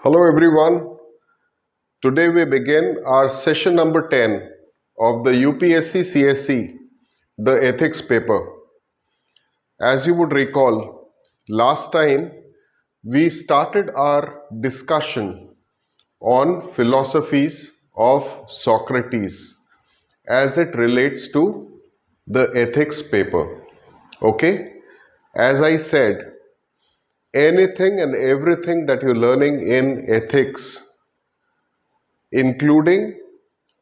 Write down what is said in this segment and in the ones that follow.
Hello everyone. Today we begin our session number 10 of the UPSC CSE, the ethics paper. As you would recall, last time we started our discussion on philosophies of Socrates as it relates to the ethics paper. Okay? As I said, anything and everything that you're learning in ethics, including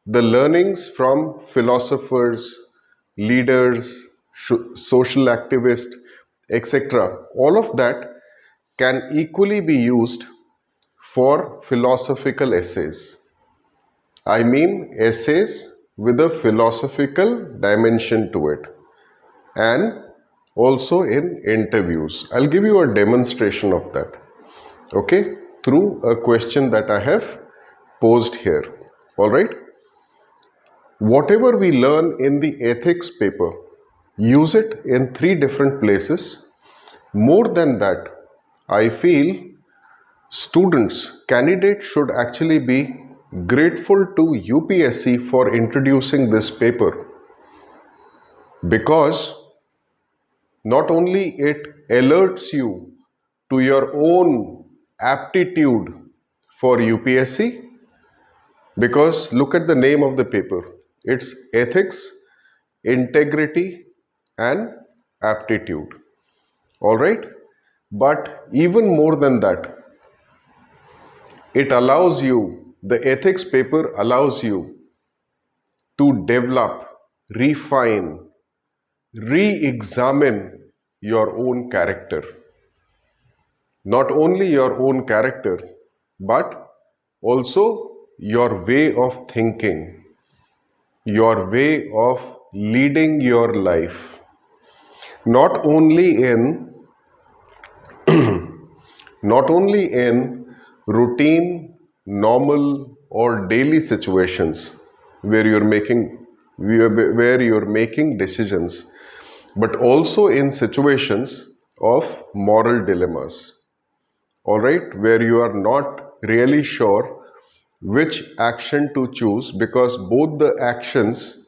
the learnings from philosophers, leaders, social activists, etc., all of that can equally be used for philosophical essays. I mean essays with a philosophical dimension to it, and also in interviews. I'll give you a demonstration of that, okay, through a question that I have posed here. All right. Whatever we learn in the ethics paper, use it in 3 different places. More than that, I feel students, candidates should actually be grateful to UPSC for introducing this paper, because not only it alerts you to your own aptitude for UPSC, because look at the name of the paper. It's ethics, integrity and aptitude. All right. But even more than that, it allows you, the ethics paper allows you to develop, refine, re-examine your own character. Not only your own character, but also your way of thinking, your way of leading your life. Not only in routine, normal or daily situations where you're making decisions, but also in situations of moral dilemmas. All right, where you are not really sure which action to choose, because both the actions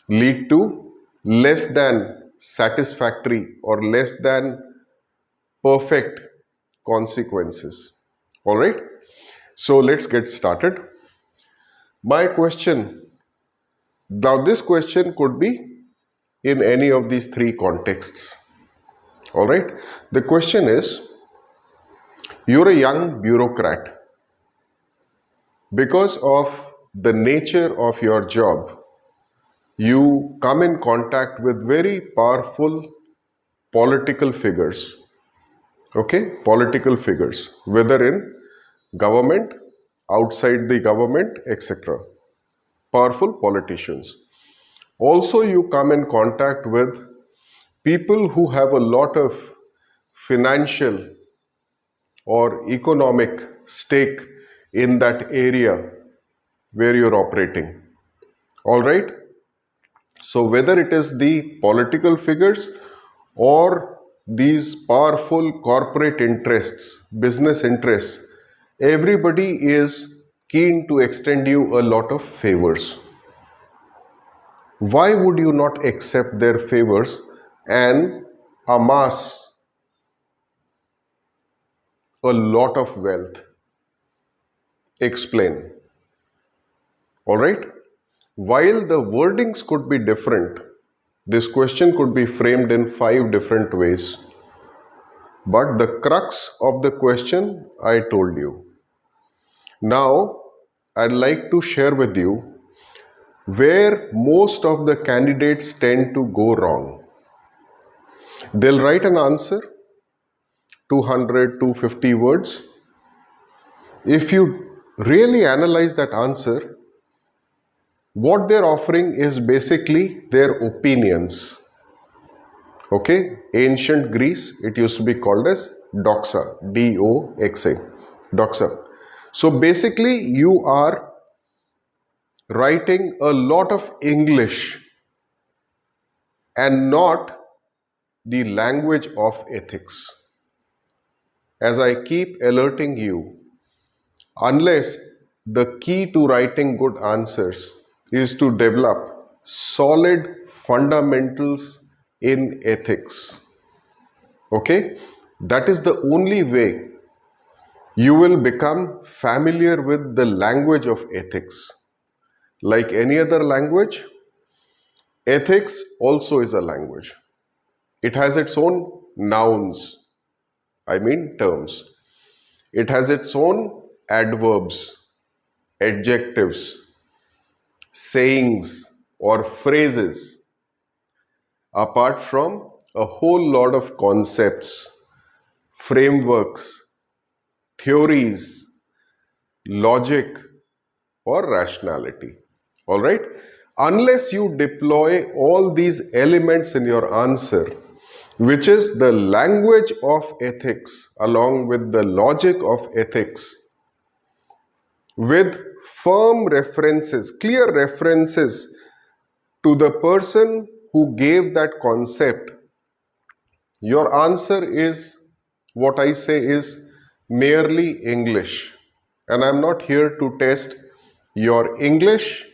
lead to less than satisfactory or less than perfect consequences. All right, so let's get started. My question, now this question could be in any of these 3 contexts. All right, the question is, you're a young bureaucrat. Because of the nature of your job, you come in contact with very powerful political figures. Okay, political figures, whether in government, outside the government, etc. Powerful politicians. Also, you come in contact with people who have a lot of financial or economic stake in that area where you're operating. All right. So whether it is the political figures or these powerful corporate interests, business interests, everybody is keen to extend you a lot of favors. Why would you not accept their favors and amass a lot of wealth? Explain. All right. While the wordings could be different, this question could be framed in 5 different ways. But the crux of the question I told you. Now, I'd like to share with you where most of the candidates tend to go wrong. They'll write an answer, 200, 250 words. If you really analyze that answer, what they're offering is basically their opinions. Okay, ancient Greece, it used to be called as doxa, D-O-X-A, doxa. So basically, you are writing a lot of English and not the language of ethics. As I keep alerting you, unless the key to writing good answers is to develop solid fundamentals in ethics. Okay? That is the only way you will become familiar with the language of ethics. Like any other language, ethics also is a language. It has its own nouns, I mean terms. It has its own adverbs, adjectives, sayings, or phrases, apart from a whole lot of concepts, frameworks, theories, logic, or rationality. All right? Unless you deploy all these elements in your answer, which is the language of ethics along with the logic of ethics, with firm references, clear references to the person who gave that concept, your answer is, what I say is, merely English. And I'm not here to test your English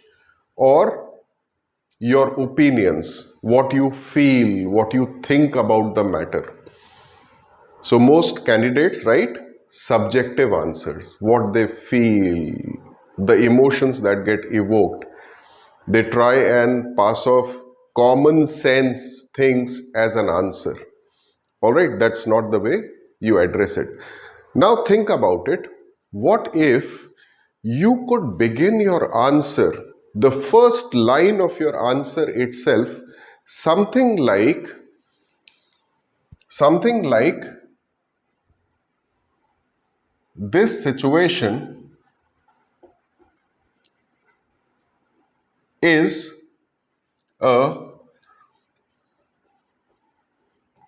or your opinions, what you feel, what you think about the matter. So most candidates write subjective answers, what they feel, the emotions that get evoked. They try and pass off common sense things as an answer. All right, that's not the way you address it. Now think about it. What if you could begin your answer, the first line of your answer itself, something like this situation is a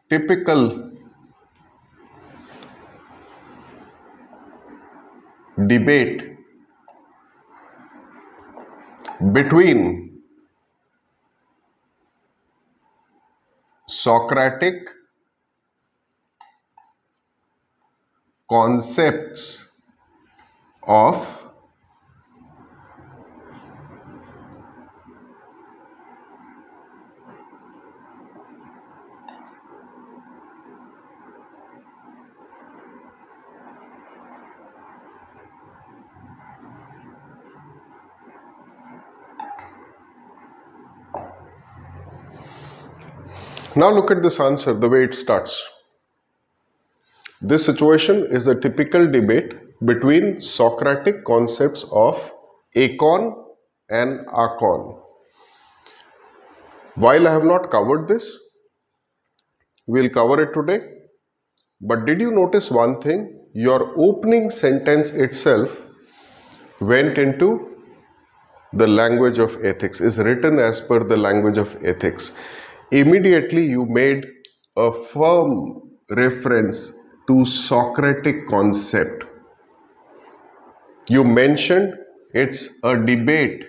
typical debate between Socratic concepts of Now look at this answer, the way it starts. This situation is a typical debate between Socratic concepts of akon and akon. While I have not covered this, we'll cover it today. But did you notice one thing? Your opening sentence itself went into the language of ethics, is written as per the language of ethics. Immediately you made a firm reference to Socratic concept. You mentioned it's a debate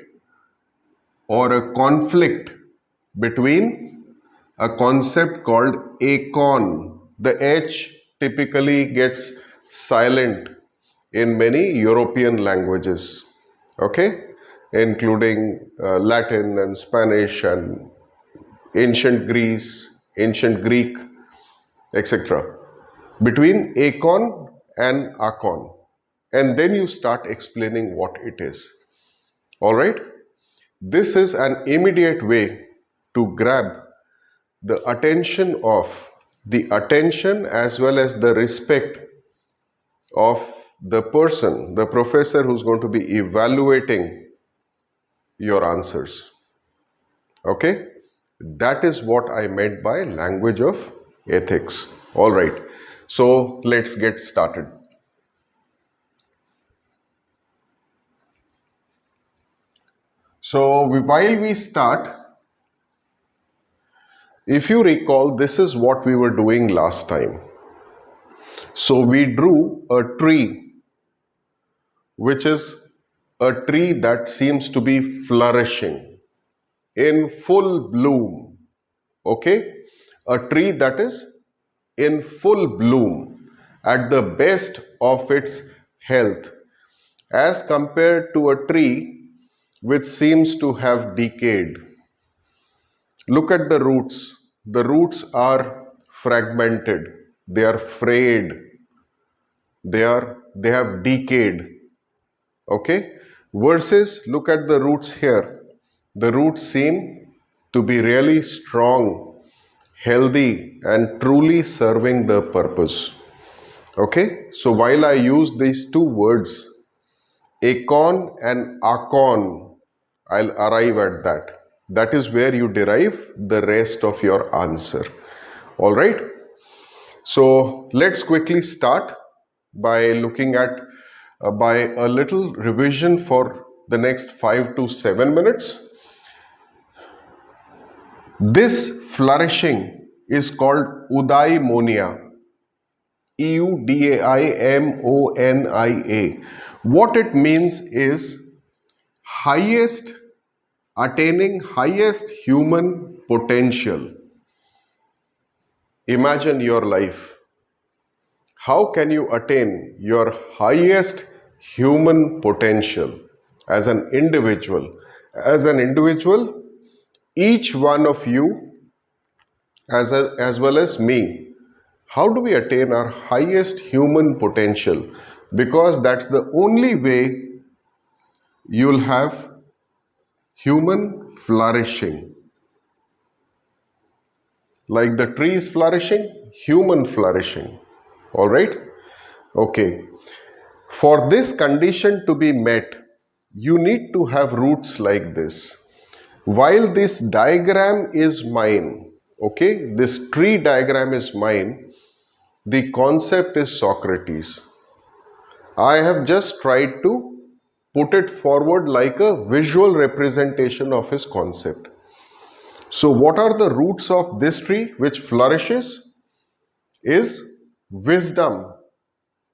or a conflict between a concept called akon. The H typically gets silent in many European languages, okay, including Latin and Spanish and ancient Greece, ancient Greek, etc. Between akon and akon. And then you start explaining what it is. All right? This is an immediate way to grab the attention as well as the respect of the person, the professor who's going to be evaluating your answers. Okay? That is what I meant by language of ethics. All right. So let's get started. So while we start, if you recall, this is what we were doing last time. So we drew a tree, which is a tree that seems to be flourishing in full bloom. Okay? A tree that is in full bloom at the best of its health, as compared to a tree which seems to have decayed. Look at the roots. The roots are fragmented, they are frayed, they have decayed. Okay? Versus look at the roots here. The roots seem to be really strong, healthy, and truly serving the purpose. Okay? So while I use these two words, acorn and acorn, I'll arrive at that. That is where you derive the rest of your answer. All right? So let's quickly start by looking at by a little revision for the next 5 to 7 minutes. This flourishing is called eudaimonia. Eudaimonia. What it means is highest, attaining highest human potential. Imagine your life. How can you attain your highest human potential as an individual? As an individual, each one of you, as well as me, how do we attain our highest human potential? Because that's the only way you'll have human flourishing. Like the tree is flourishing, human flourishing. All right? Okay. For this condition to be met, you need to have roots like this. While this diagram is mine, okay, this tree diagram is mine, the concept is Socrates. I have just tried to put it forward like a visual representation of his concept. So what are the roots of this tree which flourishes? Is wisdom,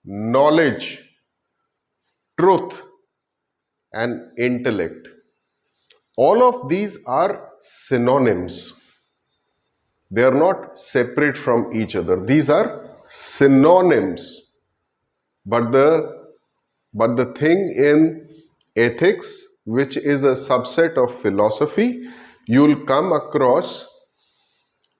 knowledge, truth, and intellect. All of these are synonyms. They are not separate from each other. These are synonyms. But the thing in ethics, which is a subset of philosophy, you'll come across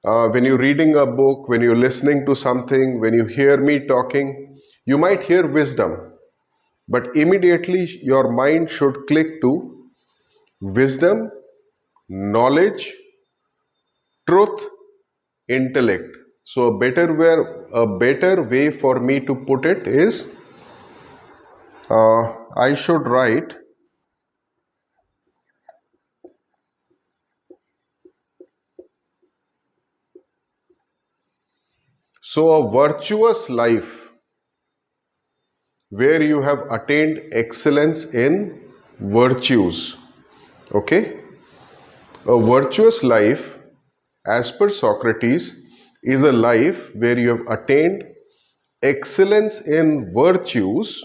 when you're reading a book, when you're listening to something, when you hear me talking, you might hear wisdom, but immediately your mind should click to wisdom, knowledge, truth, intellect. So a better way for me to put it is I should write so a virtuous life where you have attained excellence in virtues. Okay? A virtuous life, as per Socrates, is a life where you have attained excellence in virtues,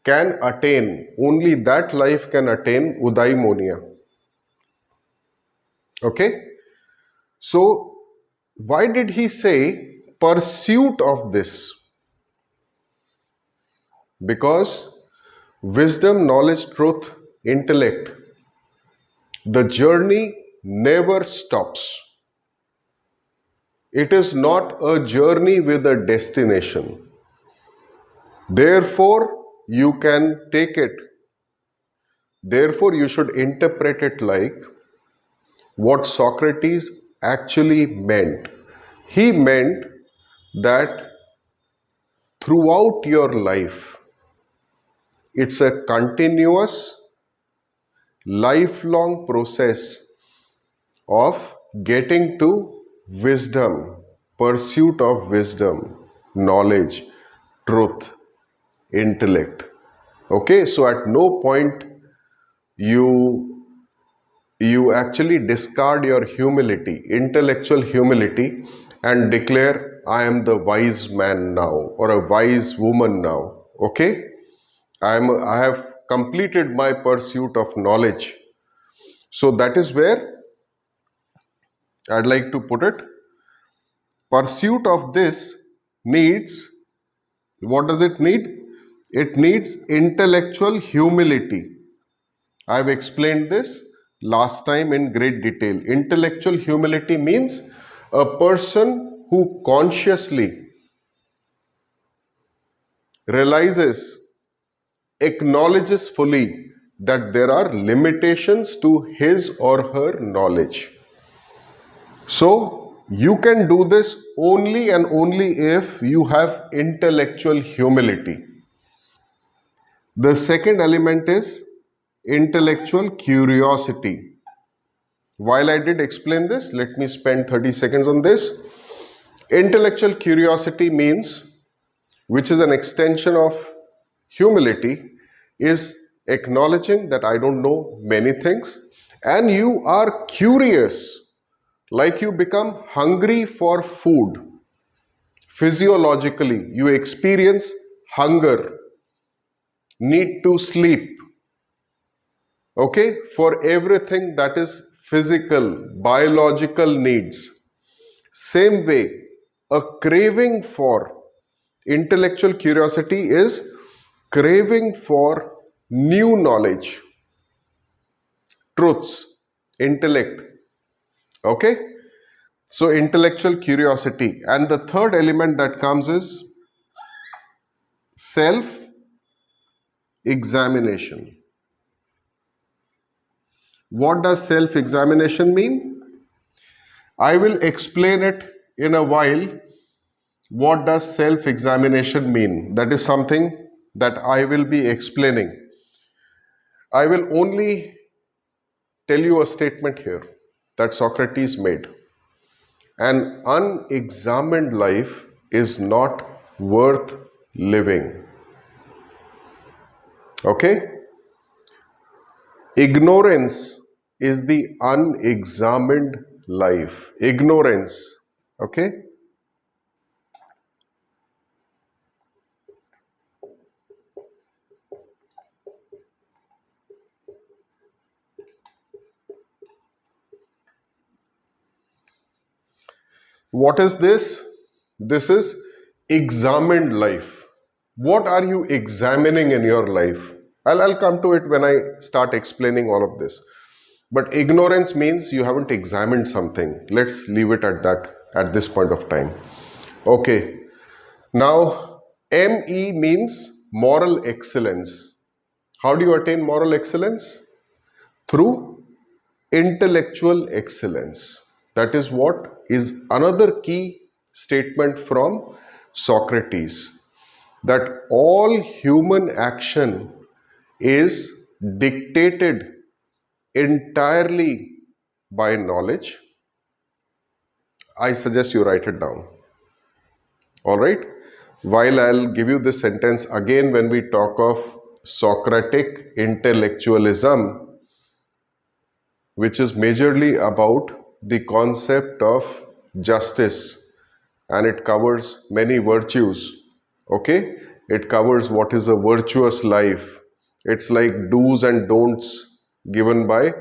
can attain, only that life can attain eudaimonia. Okay? So, why did he say pursuit of this? Because wisdom, knowledge, truth, intellect, the journey never stops. It is not a journey with a destination. Therefore, you can take it. Therefore, you should interpret it like what Socrates actually meant. He meant that throughout your life, it's a continuous, lifelong process of getting to wisdom, pursuit of wisdom, knowledge, truth, intellect. Okay, so at no point you actually discard your humility, intellectual humility, and declare, I am the wise man now or a wise woman now. Okay, I have completed my pursuit of knowledge. So that is where I'd like to put it. Pursuit of this needs, what does it need? It needs intellectual humility. I've explained this last time in great detail. Intellectual humility means a person who consciously realizes, acknowledges fully that there are limitations to his or her knowledge. So, you can do this only and only if you have intellectual humility. The second element is intellectual curiosity. While I did explain this, let me spend 30 seconds on this. Intellectual curiosity means, which is an extension of humility, is acknowledging that I don't know many things and you are curious, like you become hungry for food. Physiologically, you experience hunger, need to sleep, okay, for everything that is physical, biological needs. Same way, a craving for intellectual curiosity is craving for new knowledge, truths, intellect. Okay? So, intellectual curiosity. And the third element that comes is self examination. What does self examination mean? I will explain it in a while. What does self examination mean? That is something that I will be explaining. I will only tell you a statement here that Socrates made. An unexamined life is not worth living. Okay? Ignorance is the unexamined life. Ignorance. Okay? What is this? This is examined life. What are you examining in your life? I'll come to it when I start explaining all of this. But ignorance means you haven't examined something. Let's leave it at that at this point of time. Okay. Now, ME means moral excellence. How do you attain moral excellence? Through intellectual excellence. That is what is another key statement from Socrates, that all human action is dictated entirely by knowledge. I suggest you write it down. All right? While I'll give you this sentence again when we talk of Socratic intellectualism, which is majorly about the concept of justice, and it covers many virtues. Okay? It covers what is a virtuous life. It's like do's and don'ts given by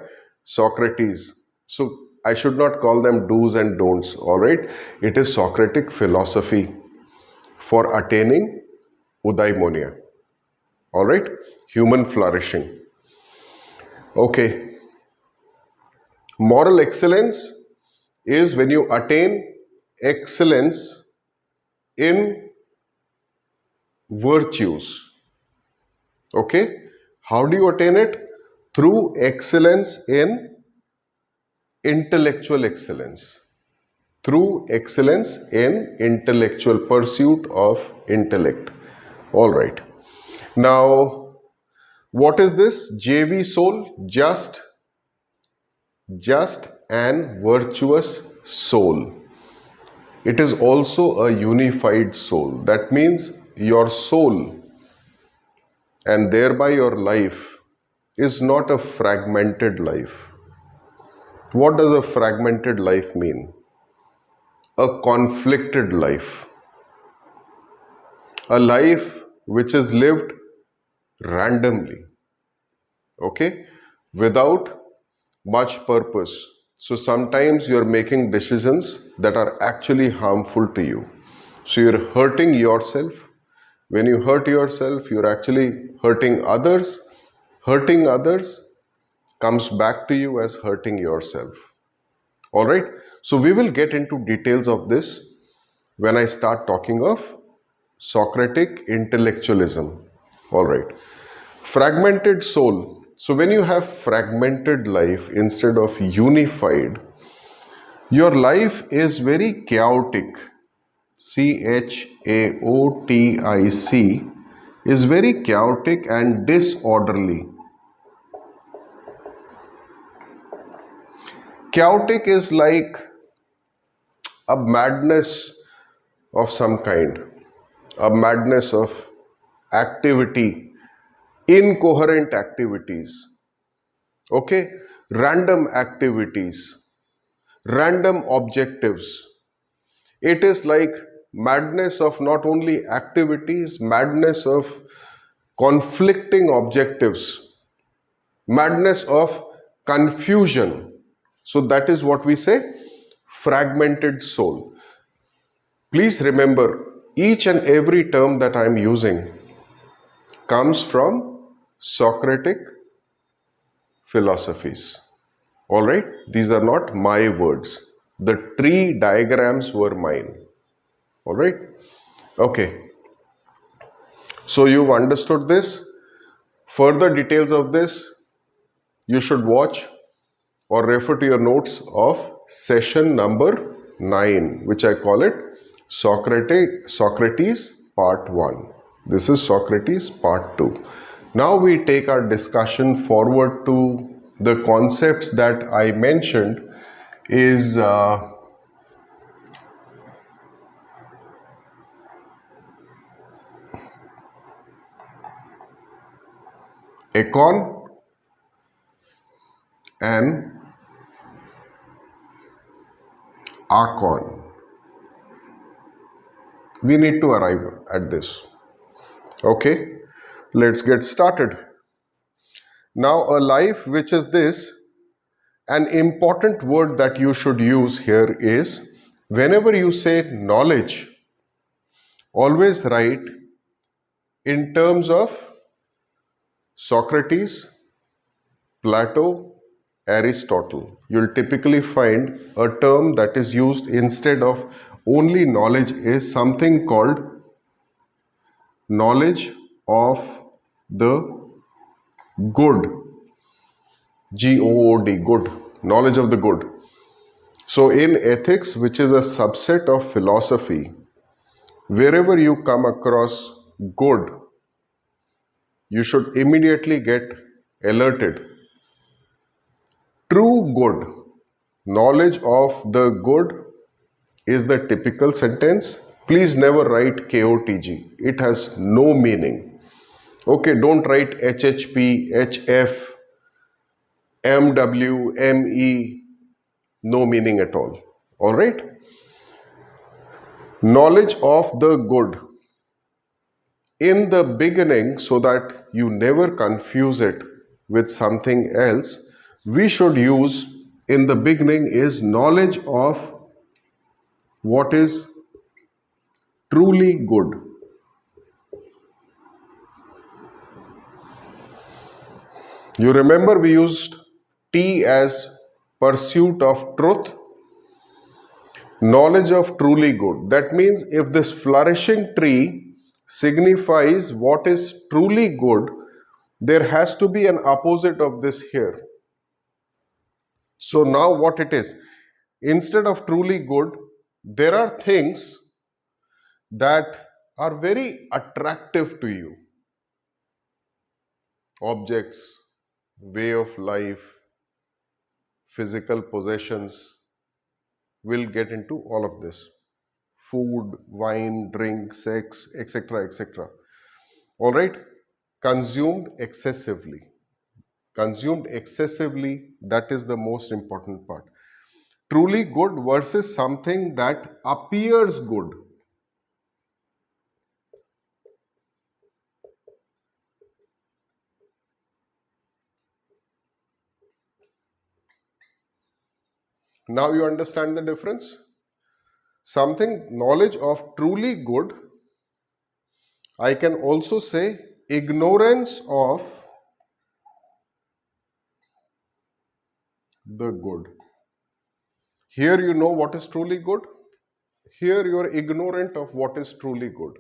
Socrates. So I should not call them do's and don'ts, alright? It is Socratic philosophy for attaining eudaimonia, alright? Human flourishing. Okay. Moral excellence is when you attain excellence in virtues. Okay? How do you attain it? Through excellence in intellectual excellence. Through excellence in intellectual pursuit of intellect. All right. Now, what is this? JV soul? Just and virtuous soul. It is also a unified soul. That means your soul and thereby your life is not a fragmented life. What does a fragmented life mean? A conflicted life. A life which is lived randomly, okay, without much purpose. So sometimes you're making decisions that are actually harmful to you. So you're hurting yourself, When you hurt yourself, you're actually hurting others. Hurting others comes back to you as hurting yourself. All right. So we will get into details of this when I start talking of Socratic intellectualism. All right. Fragmented soul. So when you have fragmented life instead of unified, your life is very chaotic. chaotic is very chaotic and disorderly. Chaotic is like a madness of some kind, a madness of activity, incoherent activities, okay, random activities, random objectives. It is like madness of not only activities, madness of conflicting objectives, madness of confusion. So that is what we say, fragmented soul. Please remember, each and every term that I am using comes from Socratic philosophies. All right, these are not my words. The tree diagrams were mine. All right, okay. So you've understood this. Further details of this, you should watch or refer to your notes of session number 9, which I call it Socrates Part 1. This is Socrates Part 2. Now we take our discussion forward to the concepts that I mentioned is econ and archon. We need to arrive at this. Okay, let's get started. Now, a life, which is this, an important word that you should use here is, whenever you say knowledge, always write in terms of Socrates, Plato, Aristotle. You'll typically find a term that is used instead of only knowledge is something called knowledge of the good. G-O-O-D, good. Knowledge of the good. So in ethics, which is a subset of philosophy, wherever you come across good, you should immediately get alerted. True good, knowledge of the good is the typical sentence. Please never write KOTG. It has no meaning. Okay, don't write HHP, HF, MW, ME, no meaning at all. All right? Knowledge of the good. In the beginning, so that you never confuse it with something else, we should use in the beginning is knowledge of what is truly good. You remember we used T as pursuit of truth, knowledge of truly good. That means if this flourishing tree signifies what is truly good, there has to be an opposite of this here. So now what it is, instead of truly good, there are things that are very attractive to you. Objects, way of life, physical possessions. We'll get into all of this. Food, wine, drink, sex, etc., etc. All right? Consumed excessively. Consumed excessively, that is the most important part. Truly good versus something that appears good. Now you understand the difference? Something, knowledge of truly good I can also say ignorance of the good. Here you know what is truly good. Here you are ignorant of what is truly good.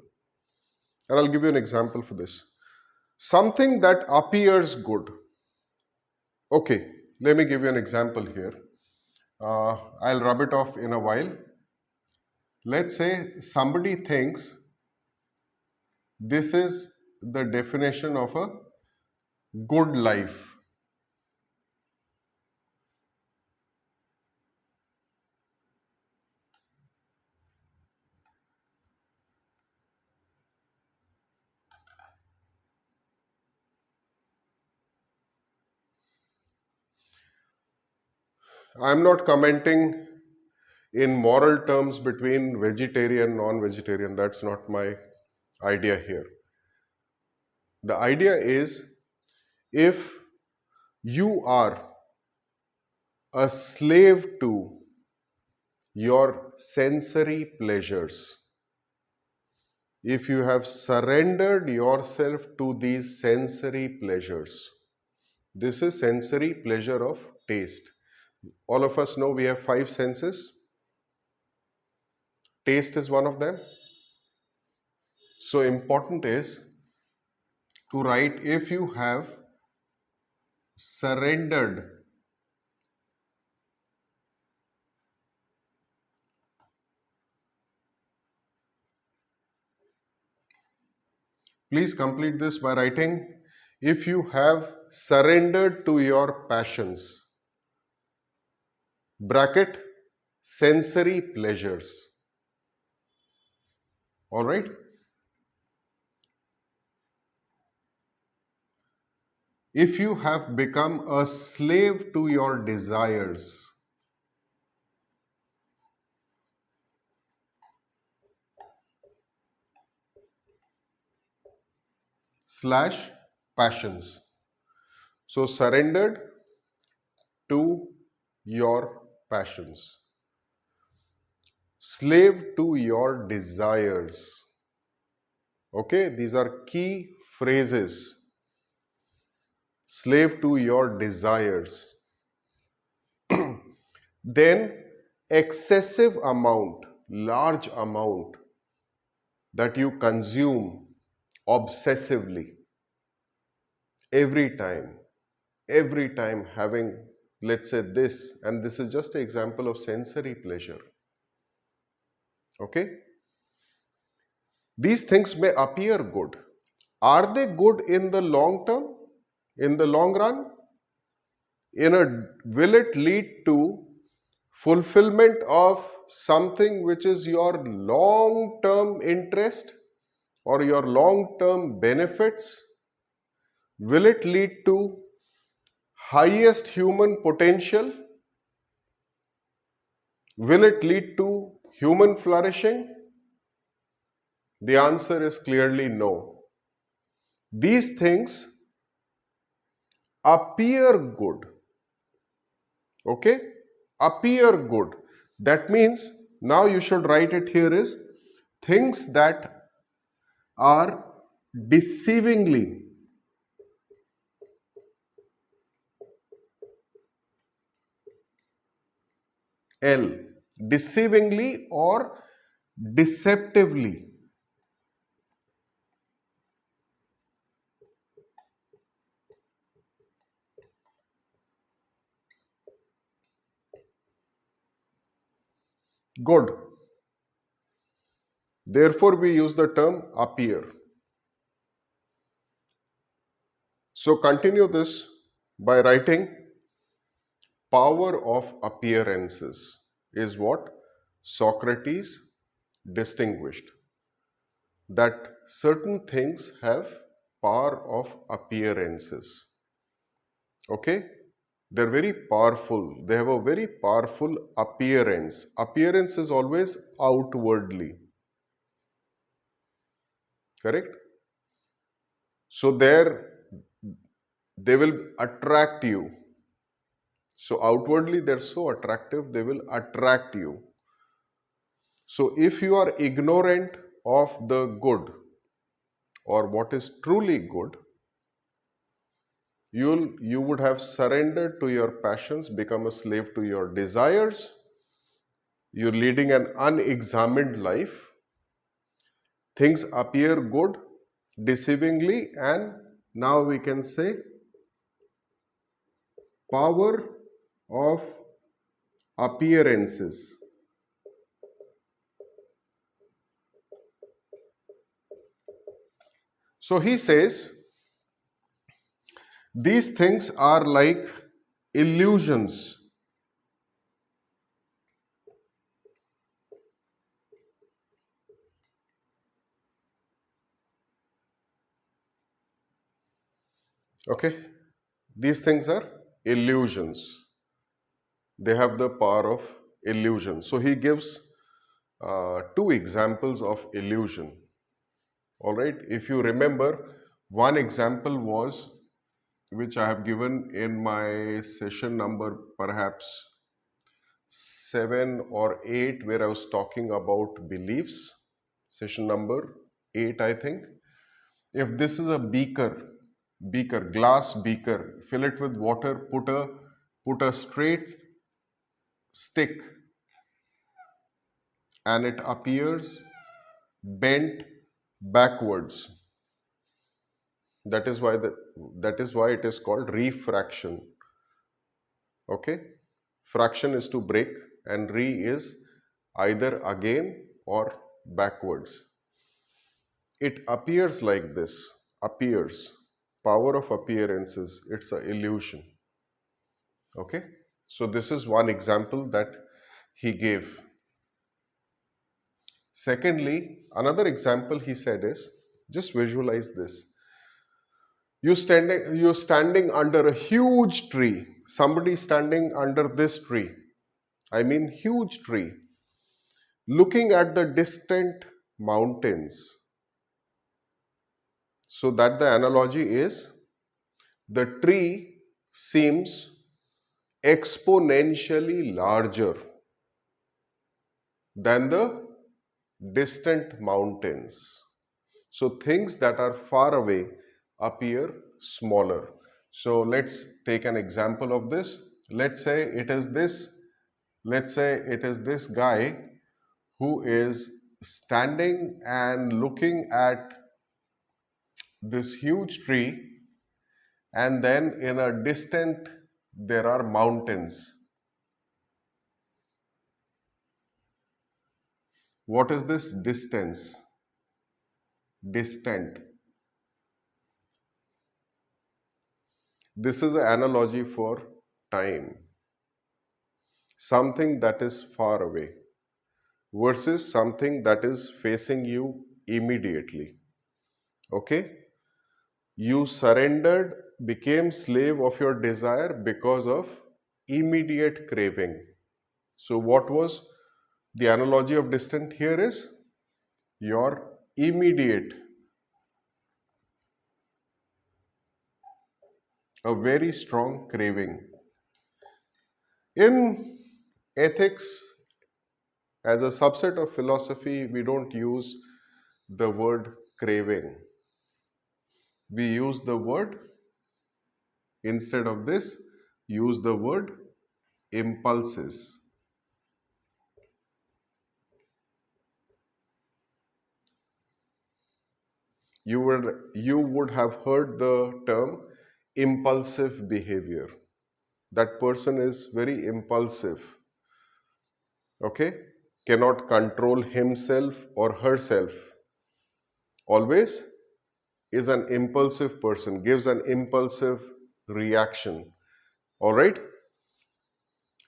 And I'll give you an example for this. Something that appears good. Okay, let me give you an example here. I'll rub it off in a while. Let's say somebody thinks this is the definition of a good life. I'm not commenting in moral terms between vegetarian, non-vegetarian. That's not my idea here. The idea is if you are a slave to your sensory pleasures, if you have surrendered yourself to these sensory pleasures, this is sensory pleasure of taste. All of us know we have 5 senses. Taste is one of them. So important is to write if you have surrendered please complete this by writing if you have surrendered to your passions, bracket, sensory pleasures. All right? If you have become a slave to your desires, slash passions. So surrendered to your passions. Slave to your desires. Okay, these are key phrases. Slave to your desires. Then excessive amount, large amount that you consume obsessively every time having, let's say, this, and this is just an example of sensory pleasure. Okay? These things may appear good. Are they good in the long term? In the long run? Will it lead to fulfillment of something which is your long-term interest or your long-term benefits? Will it lead to highest human potential? Will it lead to human flourishing? The answer is clearly no. These things appear good. Okay? Appear good. That means now you should write it here is things that are deceivingly L. Deceivingly or deceptively. Good. Therefore, we use the term appear. So continue this by writing power of appearances is what Socrates distinguished. That certain things have power of appearances. Okay? They're very powerful. They have a very powerful appearance. Appearance is always outwardly. Correct? So they will attract you. So outwardly they're so attractive, they will attract you. So if you are ignorant of the good, or what is truly good, you would have surrendered to your passions, become a slave to your desires. You're leading an unexamined life. Things appear good, deceivingly, and now we can say power of appearances. So he says these things are like illusions. Okay, these things are illusions. They have the power of illusion. So he gives two examples of illusion. All right, if you remember, one example was which I have given in my session number perhaps 7 or 8, where I was talking about beliefs. Session number 8, I think. If this is a glass beaker, fill it with water, put a straight stick, and it appears bent backwards. That is why it is called refraction. Okay, fraction is to break, and re is either again or backwards. It appears like this. Appears, power of appearances. It's an illusion. Okay, so this is one example that he gave. Secondly, another example he said is, just visualize this. You're standing under a huge tree. Somebody standing under this tree. I mean huge tree. Looking at the distant mountains. So that the analogy is, the tree seems exponentially larger than the distant mountains. So things that are far away appear smaller. So let's take an example of this. Let's say it is this guy who is standing and looking at this huge tree, and then in a distant there are mountains. What is this distance? Distant. This is an analogy for time. Something that is far away versus something that is facing you immediately. Okay? You surrendered, became slave of your desire because of immediate craving. So what was the analogy of distant here is your immediate, a very strong craving. In ethics, as a subset of philosophy, we don't use the word craving. We use the word, instead of this, use the word impulses. You would have heard the term impulsive behavior. That person is very impulsive. Okay? Cannot control himself or herself. Always is an impulsive person, gives an impulsive reaction. All right?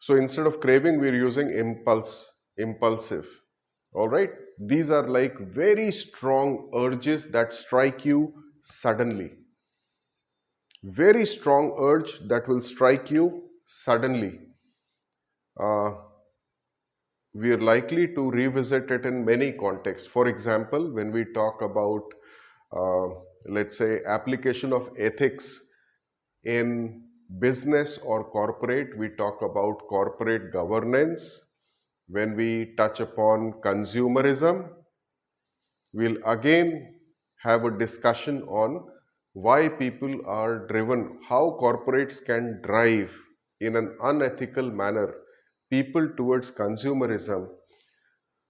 So instead of craving, we're using impulsive. All right? These are like very strong urges that strike you suddenly. Very strong urge that will strike you suddenly. We are likely to revisit it in many contexts. For example, when we talk about, let's say, application of ethics in business or corporate, we talk about corporate governance. When we touch upon consumerism, we'll again have a discussion on why people are driven, how corporates can drive in an unethical manner people towards consumerism,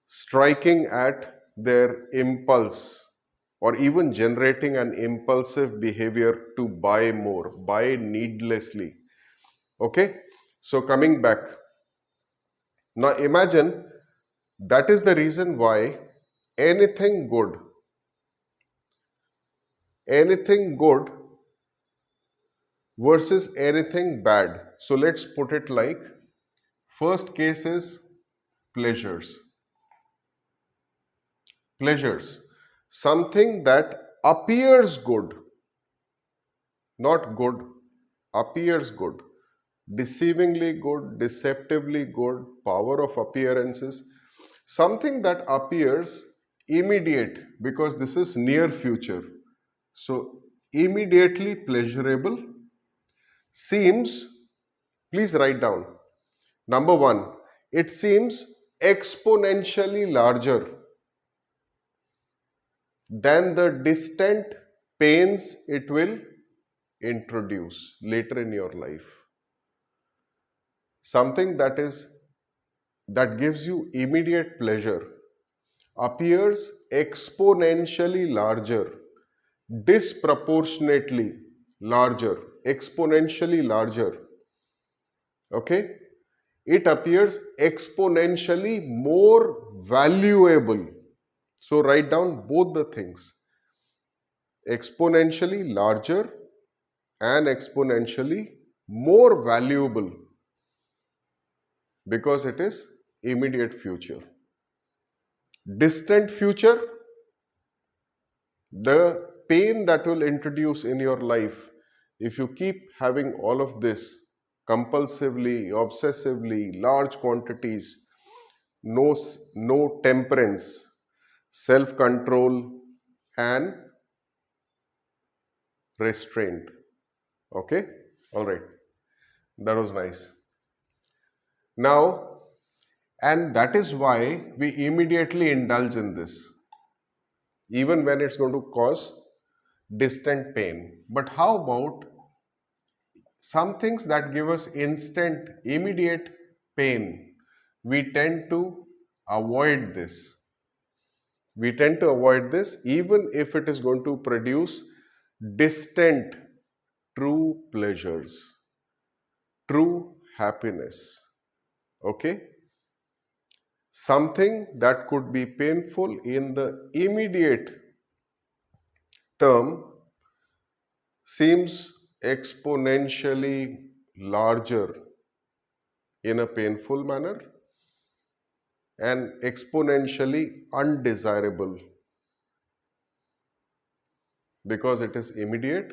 striking at their impulse or even generating an impulsive behavior to buy more, buy needlessly. Okay, so coming back, now imagine that is the reason why anything good, anything good versus anything bad. So let's put it like first case is pleasures. Pleasures. Something that appears good, not good, appears good, deceivingly good, deceptively good, power of appearances. Something that appears immediate because this is near future. So immediately pleasurable seems, please write down. Number one, it seems exponentially larger than the distant pains it will introduce later in your life. Something that gives you immediate pleasure appears exponentially larger, disproportionately larger, exponentially larger. Okay? It appears exponentially more valuable. So write down both the things. Exponentially larger and exponentially more valuable because it is immediate future. Distant future, the pain that will introduce in your life if you keep having all of this compulsively, obsessively, large quantities, no temperance, self-control and restraint. Okay? All right. That was nice. Now, and that is why we immediately indulge in this, even when it's going to cause distant pain. But how about some things that give us instant, immediate pain? We tend to avoid this. We tend to avoid this even if it is going to produce distant, true pleasures, true happiness. Okay? Something that could be painful in the immediate term seems exponentially larger in a painful manner and exponentially undesirable because it is immediate,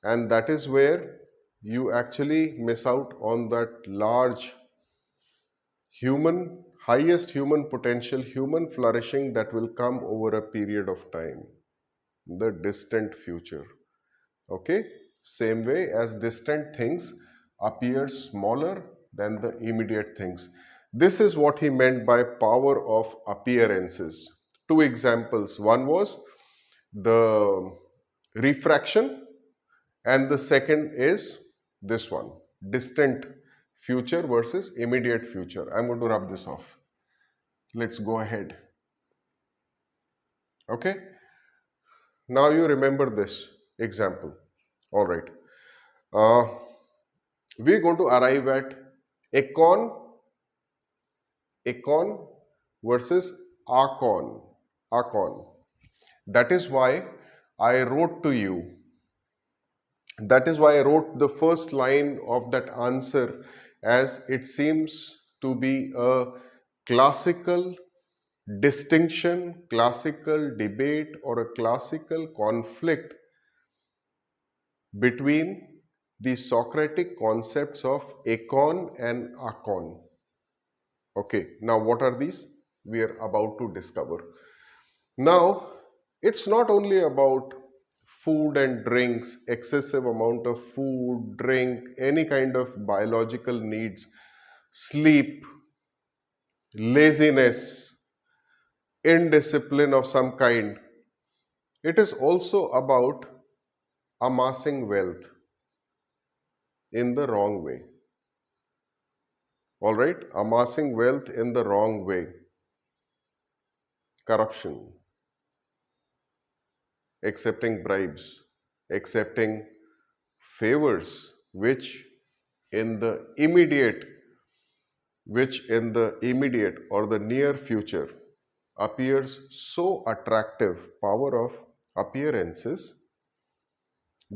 and that is where you actually miss out on that large human, highest human potential, human flourishing that will come over a period of time, the distant future. Okay? Same way as distant things appear smaller than the immediate things. This is what he meant by power of appearances. Two examples. One was the refraction, and the second is this one, distant future versus immediate future. I'm going to rub this off. Let's go ahead. Okay? Now you remember this example. All right. We're going to arrive at econ versus archon. That is why I wrote to you. That is why I wrote the first line of that answer as it seems to be a classical distinction, classical debate, or a classical conflict between the Socratic concepts of econ and archon. Okay, now what are these? We are about to discover. Now, it's not only about food and drinks, excessive amount of food, drink, any kind of biological needs, sleep, laziness, indiscipline of some kind. It is also about amassing wealth in the wrong way. All right, amassing wealth in the wrong way. Corruption, accepting bribes, accepting favors, in the immediate, which in the immediate or the near future appears so attractive, power of appearances,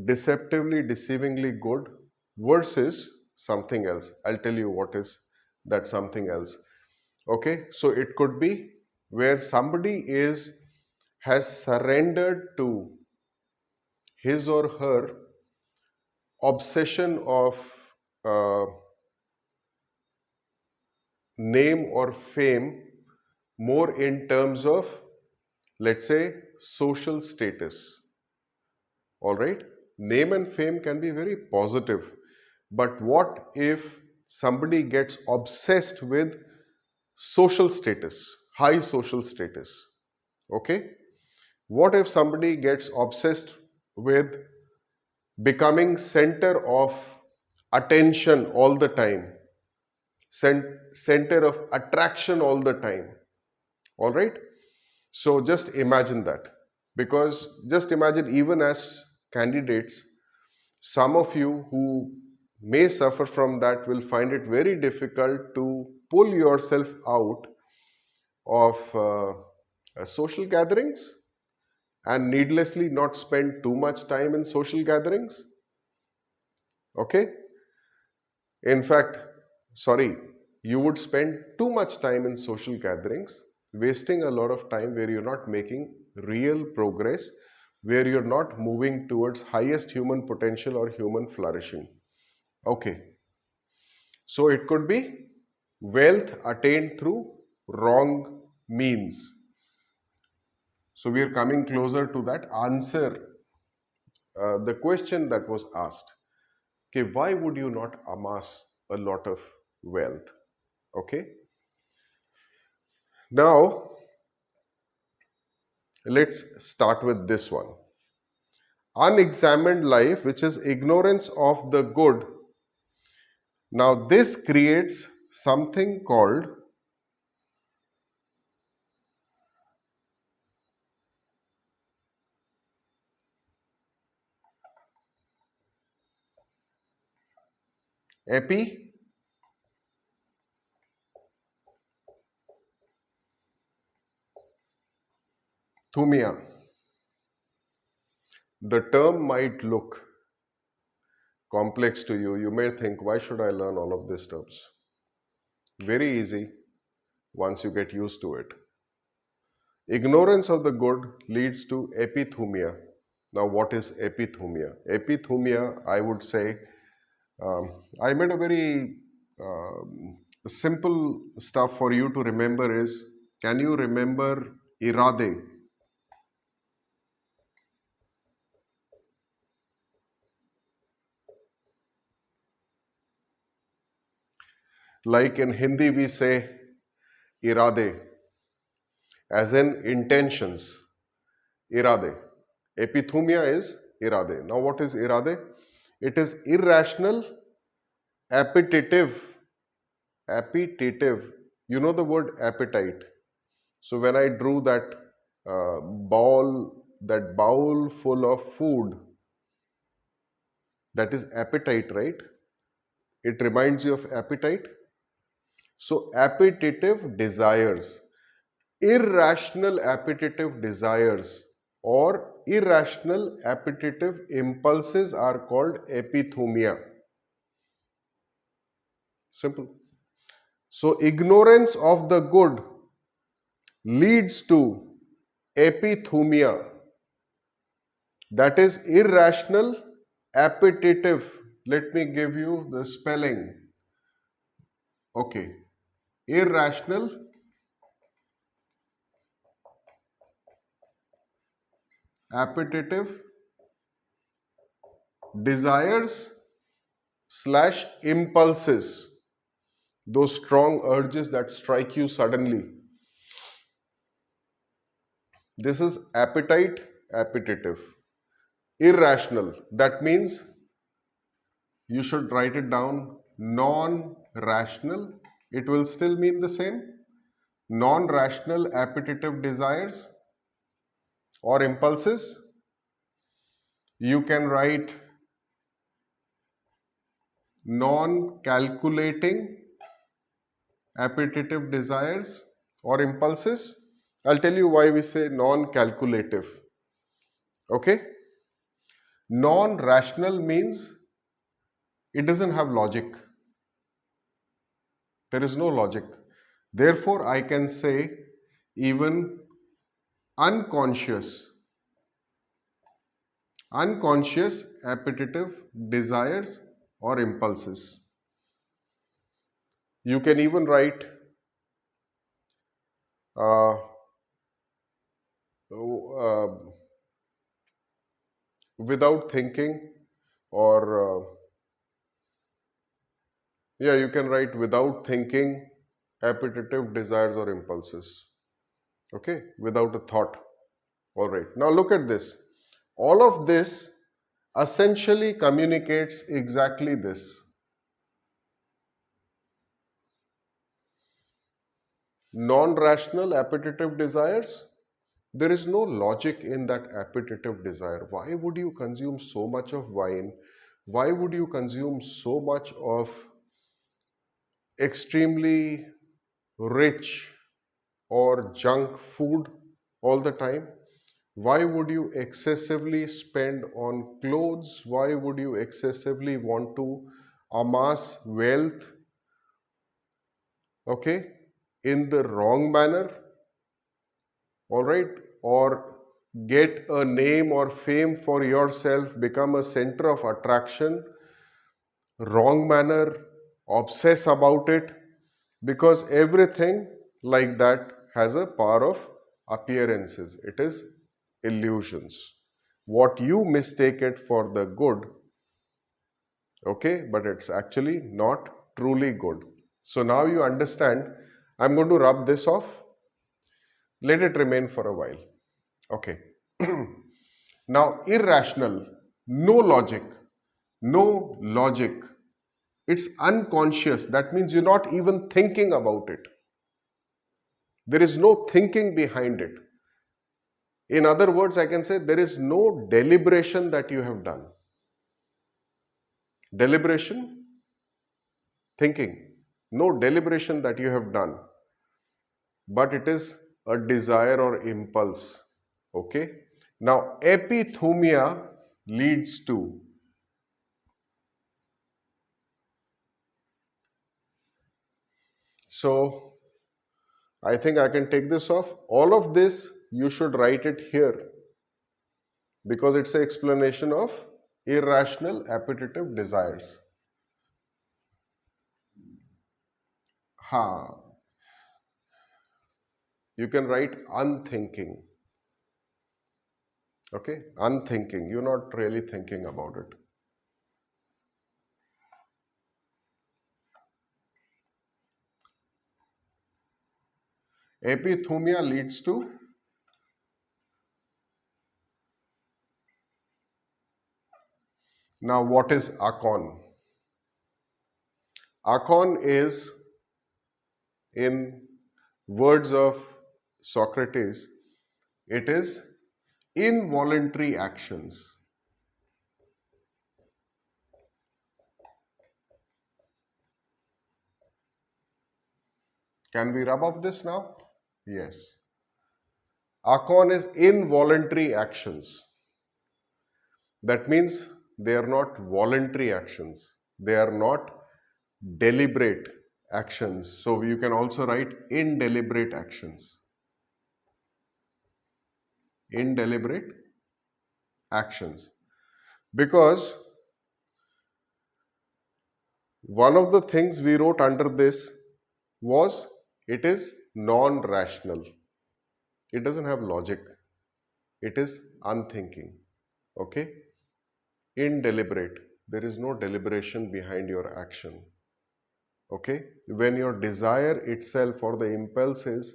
deceptively, deceivingly good versus something else. I'll tell you what is that something else. Okay, so it could be where somebody has surrendered to his or her obsession of uh, name or fame more in terms of, let's say, social status. All right, name and fame can be very positive, but what if somebody gets obsessed with social status, high social status? Okay, what if somebody gets obsessed with becoming center of attention all the time, center of attraction all the time? All right, so just imagine that, because just imagine, even as candidates, some of you who may suffer from that will find it very difficult to pull yourself out of social gatherings and needlessly not spend too much time in social gatherings. Okay, in fact, sorry, you would spend too much time in social gatherings, wasting a lot of time where you're not making real progress, where you're not moving towards highest human potential or human flourishing. Okay, so it could be wealth attained through wrong means. So we are coming closer to that answer, the question that was asked. Okay, why would you not amass a lot of wealth? Okay, now let's start with this one. Unexamined life, which is ignorance of the good. Now this creates something called epithumia. The term might look complex to you. You may think, why should I learn all of these terms? Very easy once you get used to it. Ignorance of the good leads to epithumia. Now, what is epithumia? Epithumia, I would say, I made a very simple stuff for you to remember is, can you remember irade? Like in Hindi, we say irade, as in intentions. Irade. Epithumia is irade. Now, what is irade? It is irrational, appetitive. Appetitive. You know the word appetite. So when I drew that bowl full of food, that is appetite, right? It reminds you of appetite. So appetitive desires, irrational appetitive desires or irrational appetitive impulses are called epithumia. Simple. So ignorance of the good leads to epithumia, that is irrational appetitive. Let me give you the spelling. Okay, irrational appetitive desires slash impulses, those strong urges that strike you suddenly. This is appetite appetitive. Irrational, that means you should write it down. Non-rational, it will still mean the same. Non-rational appetitive desires or impulses. You can write non-calculating appetitive desires or impulses. I'll tell you why we say non-calculative. Okay? Non-rational means it doesn't have logic. There is no logic. Therefore, I can say even unconscious appetitive desires or impulses. You can even write uh, uh, without thinking, or yeah, you can write without thinking appetitive desires or impulses. Okay, without a thought. All right, now look at this. All of this essentially communicates exactly this. Non-rational appetitive desires, there is no logic in that appetitive desire. Why would you consume so much of wine? Why would you consume so much of extremely rich or junk food all the time? Why would you excessively spend on clothes? Why would you excessively want to amass wealth, okay, in the wrong manner? All right, or get a name or fame for yourself, become a center of attraction, wrong manner, obsess about it, because everything like that has a power of appearances. It is illusions. What you mistake it for the good, okay, but it's actually not truly good. So now you understand. I'm going to rub this off. Let it remain for a while. Okay. Now, irrational, no logic, no logic. It's unconscious. That means you're not even thinking about it. There is no thinking behind it. In other words, I can say there is no deliberation that you have done. Deliberation, thinking. No deliberation that you have done. But it is a desire or impulse. Okay. Now, epithumia leads to. So, I think I can take this off. All of this, you should write it here because it's an explanation of irrational appetitive desires. Ha. You can write unthinking. Okay, unthinking. You're not really thinking about it. Epithumia leads to. Now, what is akon? Akon is, in words of Socrates, it is involuntary actions. Can we rub off this now? Yes. Akon is involuntary actions. That means they are not voluntary actions. They are not deliberate actions. So you can also write indeliberate actions. Indeliberate actions. Because one of the things we wrote under this was it is non-rational. It doesn't have logic. It is unthinking. Okay? Indeliberate. There is no deliberation behind your action. Okay? When your desire itself or the impulse is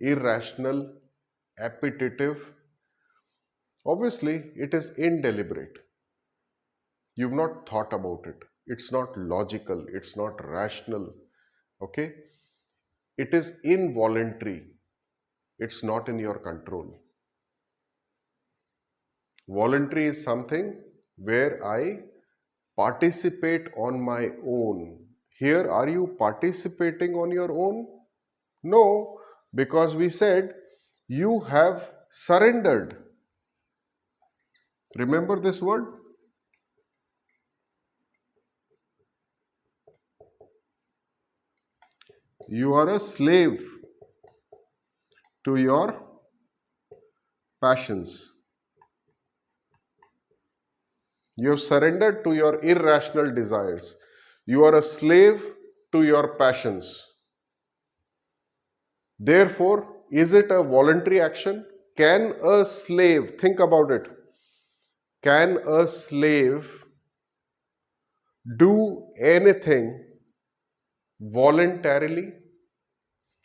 irrational, appetitive, Obviously, it is indeliberate. You've not thought about it. It's not logical. It's not rational. Okay? It is involuntary. It's not in your control. Voluntary is something where I participate on my own. Here, are you participating on your own? No, because we said you have surrendered. Remember this word? You are a slave to your passions. You have surrendered to your irrational desires. You are a slave to your passions. Therefore, is it a voluntary action? Can a slave, think about it, can a slave do anything voluntarily?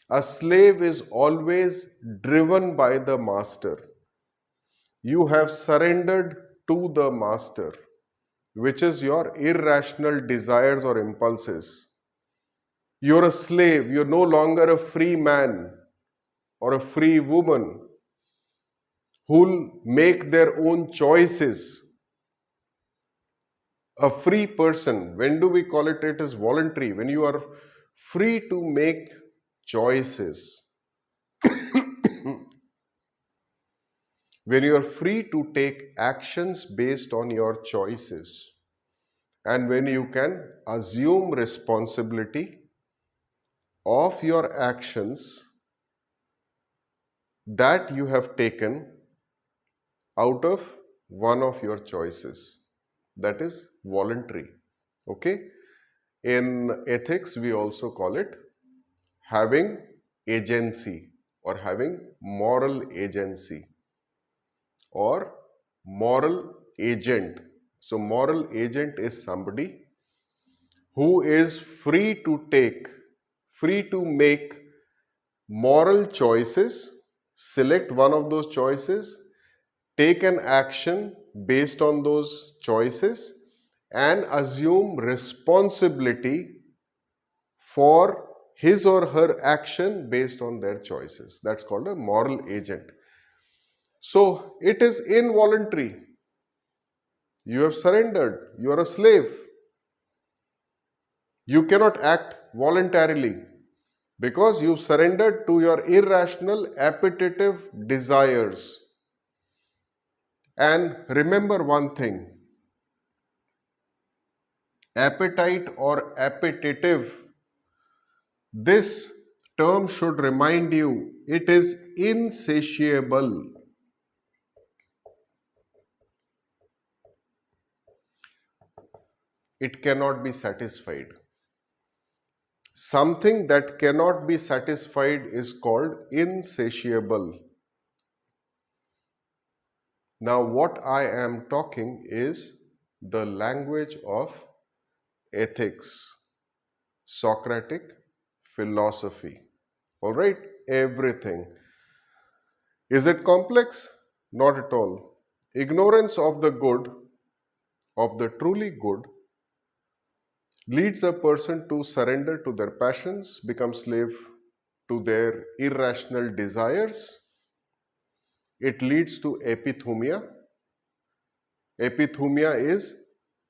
A slave is always driven by the master. You have surrendered to the master, which is your irrational desires or impulses. You're a slave, you're no longer a free man or a free woman who'll make their own choices. A free person, when do we call it? It is voluntary, when you are free to make choices. When you are free to take actions based on your choices, and when you can assume responsibility of your actions that you have taken out of one of your choices. That is voluntary. Okay? In ethics, we also call it having agency or having moral agency or moral agent. So, moral agent is somebody who is free to take, free to make moral choices, select one of those choices, take an action based on those choices, and assume responsibility for his or her action based on their choices. That's called a moral agent. So it is involuntary. You have surrendered. You are a slave. You cannot act voluntarily because you surrendered to your irrational appetitive desires. And remember one thing, appetite or appetitive, this term should remind you it is insatiable. It cannot be satisfied. Something that cannot be satisfied is called insatiable. Now, what I am talking is the language of ethics, Socratic philosophy. All right, everything. Is it complex? Not at all. Ignorance of the good, of the truly good, leads a person to surrender to their passions, become slave to their irrational desires. It leads to epithumia. Epithumia is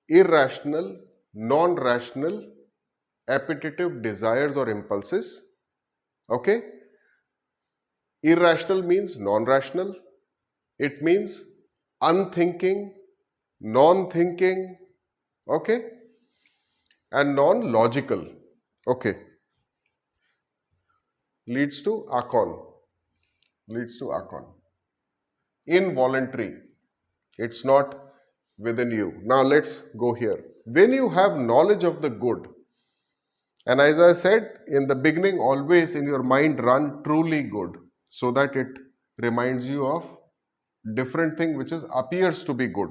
irrational, non-rational, appetitive desires or impulses. Okay? Irrational means non-rational. It means unthinking, non-thinking, okay? And non-logical. Okay. Leads to akon. Leads to akon. Involuntary. It's not within you. Now let's go here. When you have knowledge of the good, and as I said in the beginning, always in your mind run truly good, so that it reminds you of different thing which is appears to be good.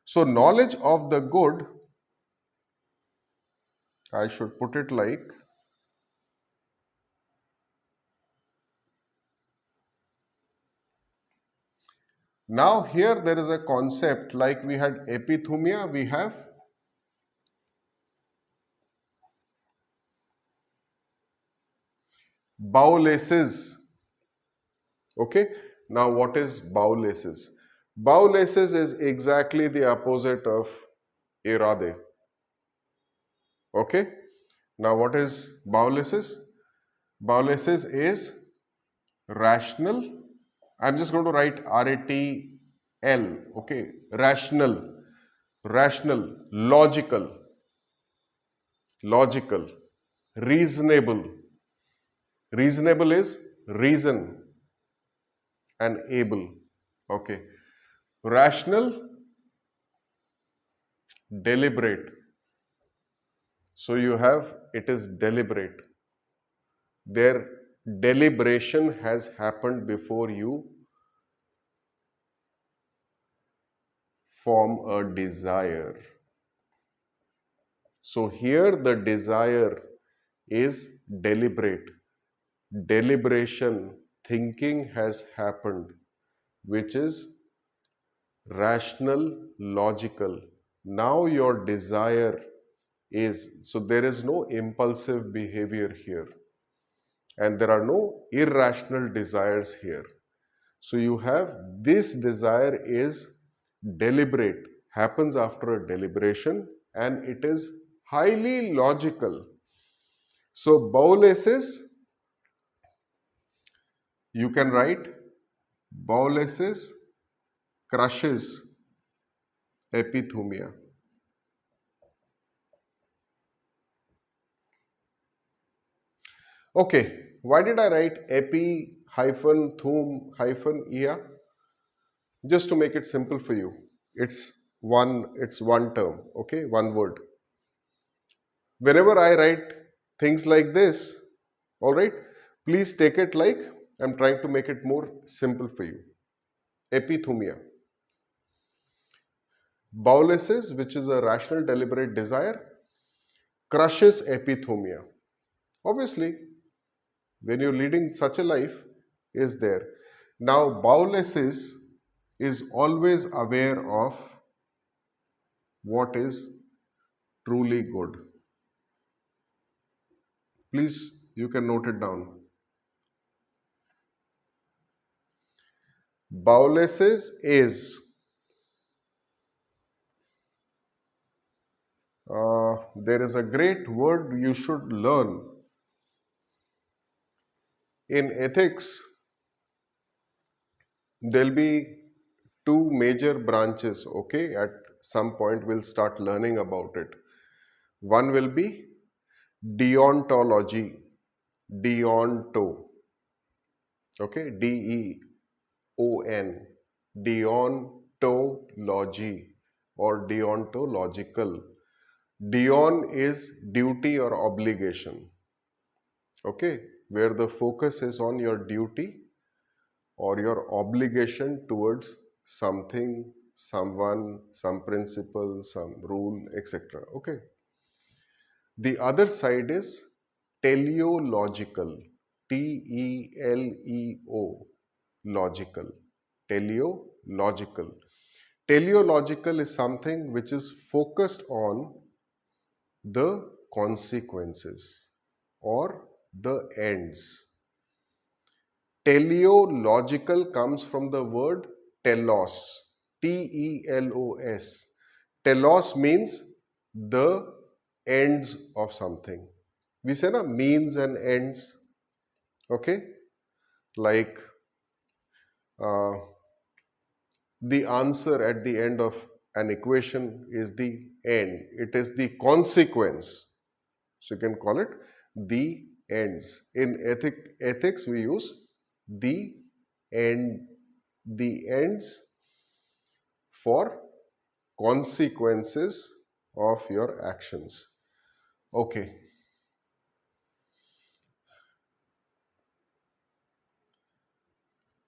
So knowledge of the good, I should put it like, Now here there is a concept like we had epithumia, we have bowlaces. Okay, now what is bowlaces? Bowlaces is exactly the opposite of irade. Okay, now what is bowlaces? Bowlaces is rational. I'm just going to write RATL. Okay, rational, logical, reasonable. Reasonable is reason and able. Okay, rational, deliberate. So you have it is deliberate. Their deliberation has happened before you form a desire. So here the desire is deliberate. Deliberation, thinking has happened, which is rational, logical. Now your desire is, so there is no impulsive behavior here, and there are no irrational desires here. So you have this desire is deliberate, happens after a deliberation, and it is highly logical. So bowlaces, you can write bowlaces crushes epithumia. Okay, why did I write epi hyphen thum hyphen ia? Just to make it simple for you. It's one term, okay, one word. Whenever I write things like this, all right, please take it like I'm trying to make it more simple for you. Epithumia. Bowlaces, which is a rational deliberate desire, crushes epithumia. Obviously, when you're leading such a life, is there. Now, bowlaces is always aware of what is truly good. Please, you can note it down. Bowlaces is there is a great word you should learn. In ethics, there'll be two major branches, okay? At some point, we'll start learning about it. One will be deontology, deonto, okay? DEON, deontology or deontological. Deon is duty or obligation, okay? Where the focus is on your duty or your obligation towards something, someone, some principle, some rule, etc. Okay. The other side is teleological, TELEO, logical, teleological. Teleological is something which is focused on the consequences or the ends. Teleological comes from the word telos, Telos. Telos means the ends of something. We say na means and ends, okay? Like uh, the answer at the end of an equation is the end. It is the consequence. So you can call it the ends. In ethics, we use the end, the ends for consequences of your actions. Okay.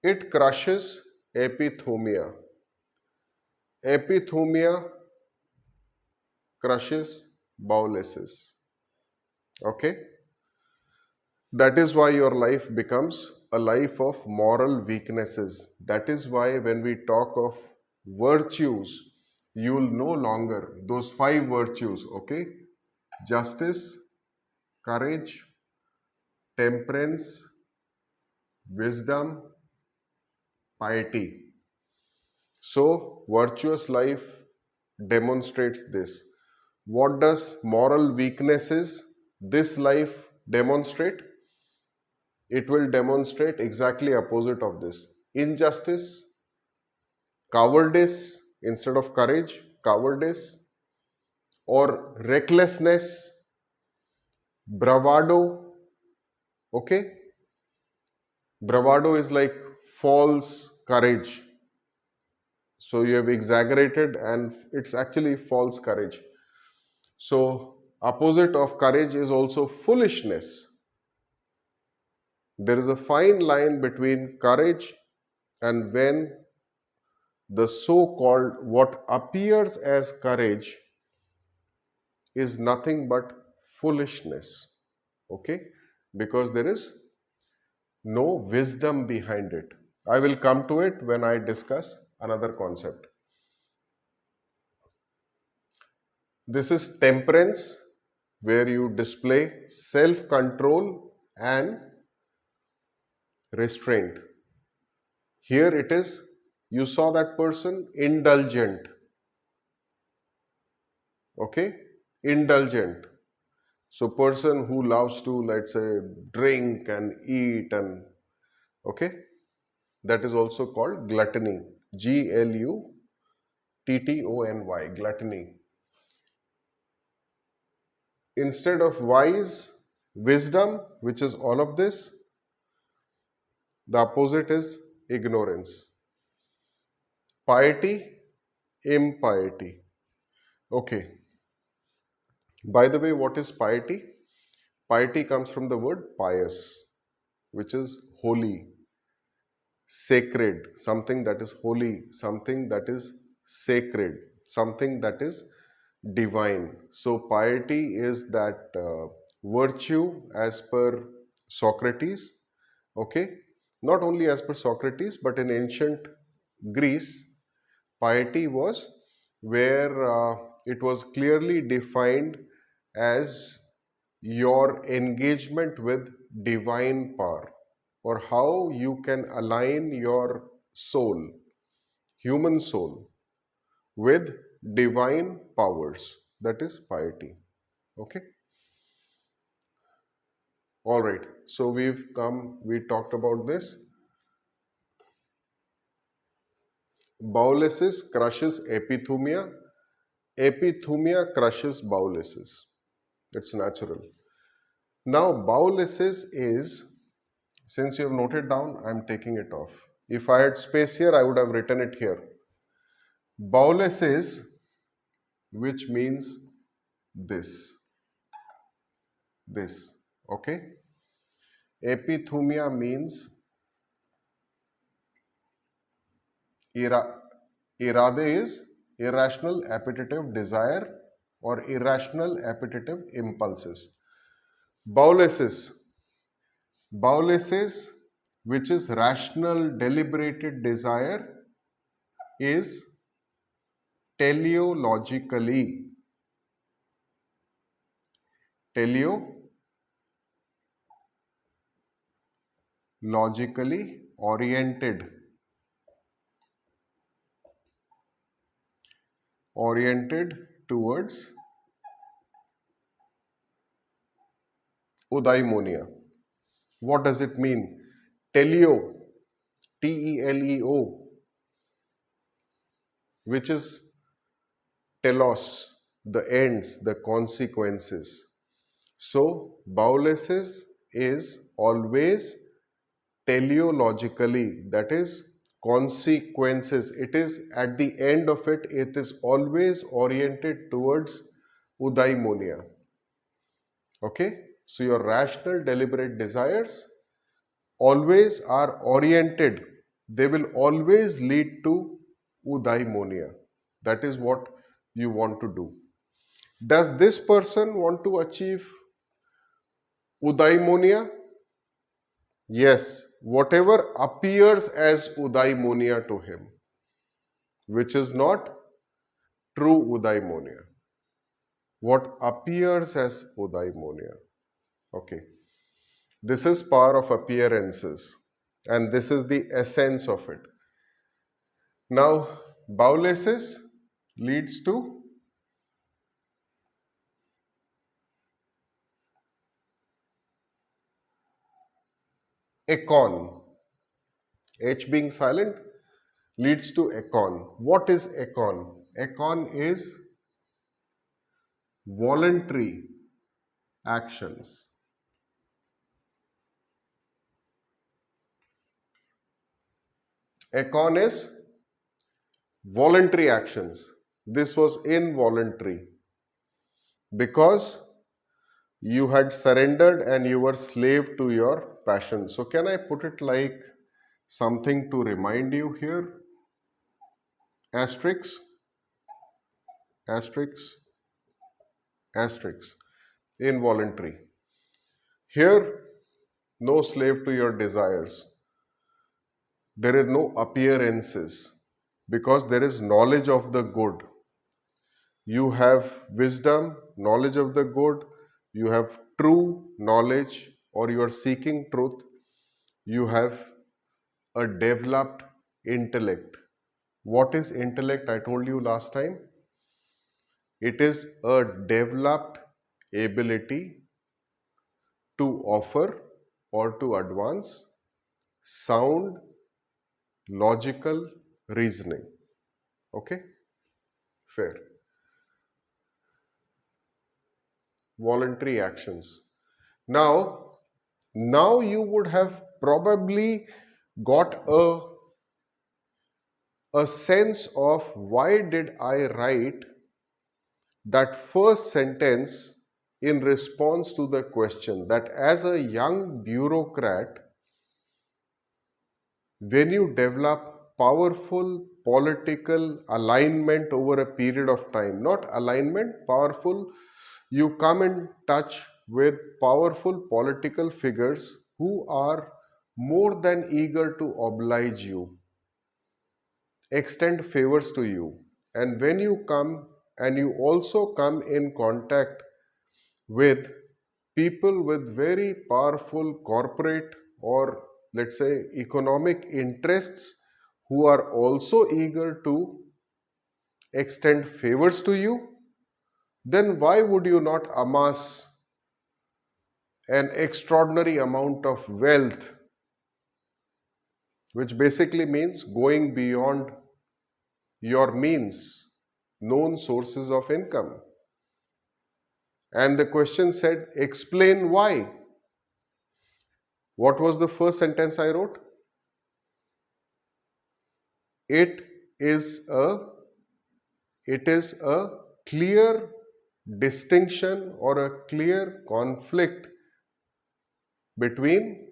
It crushes epithumia. Epithumia crushes bowlaces. Okay. That is why your life becomes a life of moral weaknesses. That is why when we talk of virtues, you will no longer, those five virtues, okay? Justice, courage, temperance, wisdom, piety. So, virtuous life demonstrates this. What does moral weaknesses, this life demonstrate? It will demonstrate exactly opposite of this. Injustice, cowardice instead of courage, cowardice, or recklessness, bravado, okay? Bravado is like false courage. So you have exaggerated and it's actually false courage. So opposite of courage is also foolishness. There is a fine line between courage and when the so-called what appears as courage is nothing but foolishness. Okay? Because there is no wisdom behind it. I will come to it when I discuss another concept. This is temperance, where you display self-control and restraint. Here it is, you saw that person indulgent. Okay? Indulgent. So person who loves to, let's say, drink and eat and, okay? That is also called gluttony. Gluttony, gluttony. Instead of wise, wisdom, which is all of this, the opposite is ignorance. Piety, impiety. Okay. By the way, what is piety? Piety comes from the word pious, which is holy, sacred, something that is holy, something that is sacred, something that is divine. So piety is that virtue as per Socrates, okay? Not only as per Socrates, but in ancient Greece, piety was where it was clearly defined as your engagement with divine power, or how you can align your soul, human soul, with divine powers. That is piety. Okay. All right. So we talked about this. Bowlysis crushes epithumia. Epithumia crushes bowlysis. It's natural. Now, bowlysis is, since you have noted down, I'm taking it off. If I had space here, I would have written it here. Bowlysis, which means this, okay? Epithumia means irade is irrational appetitive desire or irrational appetitive impulses. Bowlysis, bowlysis, which is rational deliberated desire, is teleologically oriented towards eudaimonia. What does it mean? Teleo, Teleo, which is telos, the ends, the consequences. So, bowlysis is always teleologically, that is consequences. It is at the end of it, it is always oriented towards eudaimonia. Okay? So, your rational, deliberate desires always are oriented, they will always lead to eudaimonia. That is what you want to do. Does this person want to achieve eudaimonia? Yes, whatever appears as eudaimonia to him, which is not true eudaimonia. What appears as eudaimonia. Okay. This is power of appearances, and this is the essence of it. Now, boulesis leads to econ. H being silent leads to econ. What is econ? Econ is voluntary actions. Econ is voluntary actions. This was involuntary because you had surrendered and you were slave to your passion. So can I put it like something to remind you here? Asterisk, asterisk, asterisk. Involuntary. Here, no slave to your desires. There are no appearances because there is knowledge of the good. You have wisdom, knowledge of the good, you have true knowledge, or you are seeking truth, you have a developed intellect. What is intellect? I told you last time. It is a developed ability to offer or to advance sound, logical reasoning. Okay? Fair. Voluntary actions. Now you would have probably got a sense of why did I write that first sentence in response to the question that as a young bureaucrat, when you develop powerful political alignment over a period of time, not alignment, powerful, you come in touch with powerful political figures who are more than eager to oblige you, extend favors to you. And when you come and you also come in contact with people with very powerful corporate or let's say economic interests who are also eager to extend favors to you, then why would you not amass an extraordinary amount of wealth, which basically means going beyond your means, known sources of income? And the question said, explain why. What was the first sentence I wrote? It is a clear distinction or a clear conflict between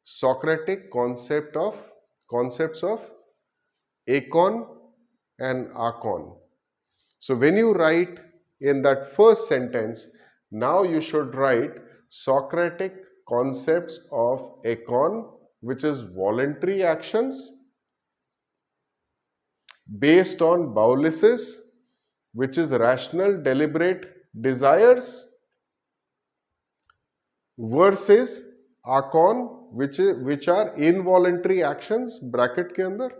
Socratic concepts of econ and archon. So when you write in that first sentence, now you should write Socratic concepts of econ, which is voluntary actions based on boulesis, which is rational deliberate desires, versus archon, which are involuntary actions, bracket के अंदर,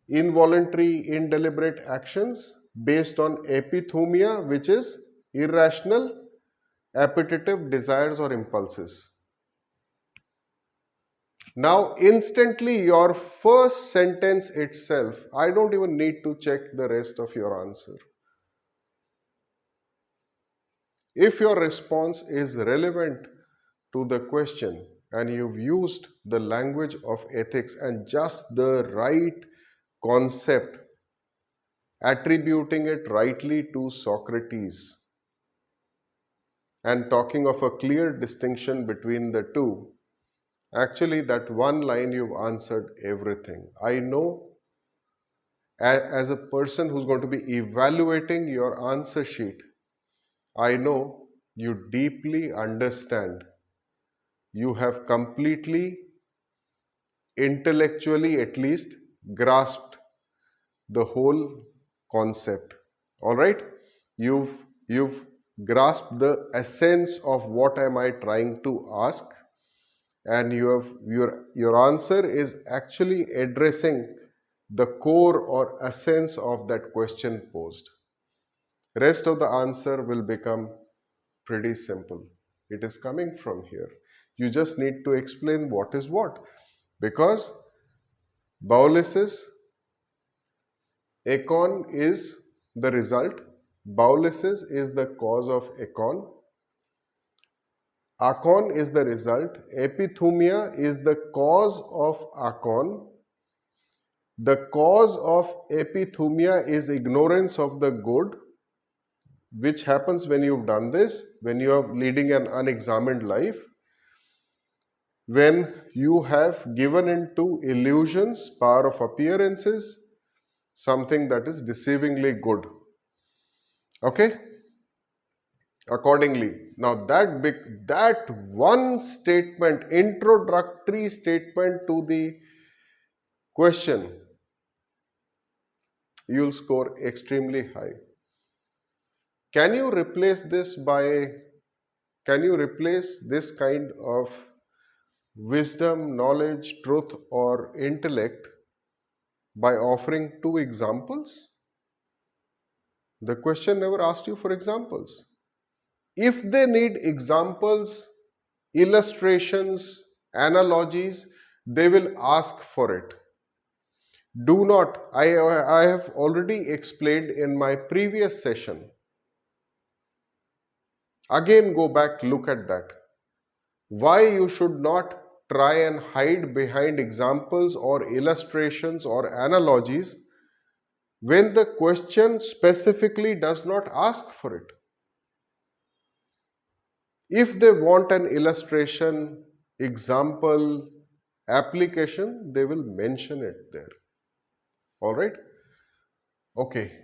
involuntary indeliberate actions based on epithumia, which is irrational appetitive desires or impulses. Now instantly your first sentence itself, I don't even need to check the rest of your answer. If your response is relevant to the question and you've used the language of ethics and just the right concept, attributing it rightly to Socrates and talking of a clear distinction between the two, actually that one line you've answered everything. I know as a person who's going to be evaluating your answer sheet, I know you deeply understand. You have completely intellectually at least grasped the whole concept. All right, you've grasped the essence of what am I trying to ask, and your answer is actually addressing the core or essence of that question posed. Rest of the answer will become pretty simple. It is coming from here. You just need to explain what is what. Because bowlysis, econ is the result. Bowlysis is the cause of econ. Acon is the result. Epithumia is the cause of acon. The cause of epithumia is ignorance of the good, which happens when you've done this, when you are leading an unexamined life, when you have given into illusions, power of appearances, something that is deceivingly good. Okay? Accordingly, now that one statement, introductory statement to the question, you'll score extremely high. Can you replace this kind of wisdom, knowledge, truth, or intellect by offering two examples? The question never asked you for examples. If they need examples, illustrations, analogies, they will ask for it. Do not, I have already explained in my previous session. Again, go back, look at that. Why you should not try and hide behind examples or illustrations or analogies when the question specifically does not ask for it. If they want an illustration, example, application, they will mention it there. All right? Okay.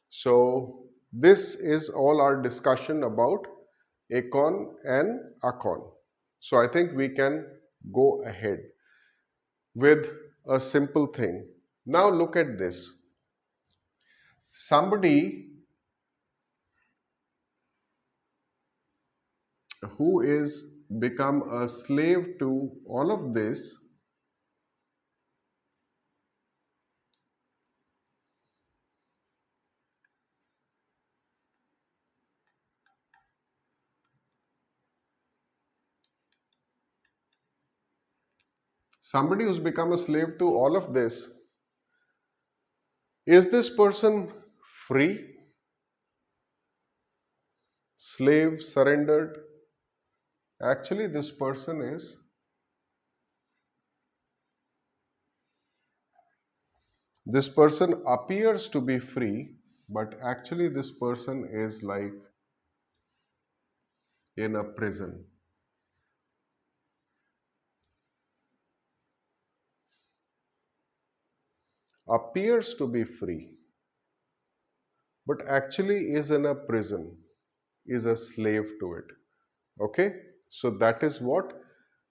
So this is all our discussion about econ and acon. So I think we can go ahead with a simple thing. Now look at this. Somebody who is become a slave to all of this somebody who's become a slave to all of this, is this person free, slave, surrendered? Actually, this person appears to be free, but actually this person is like in a prison. Appears to be free, but actually is in a prison, is a slave to it. Okay? So that is what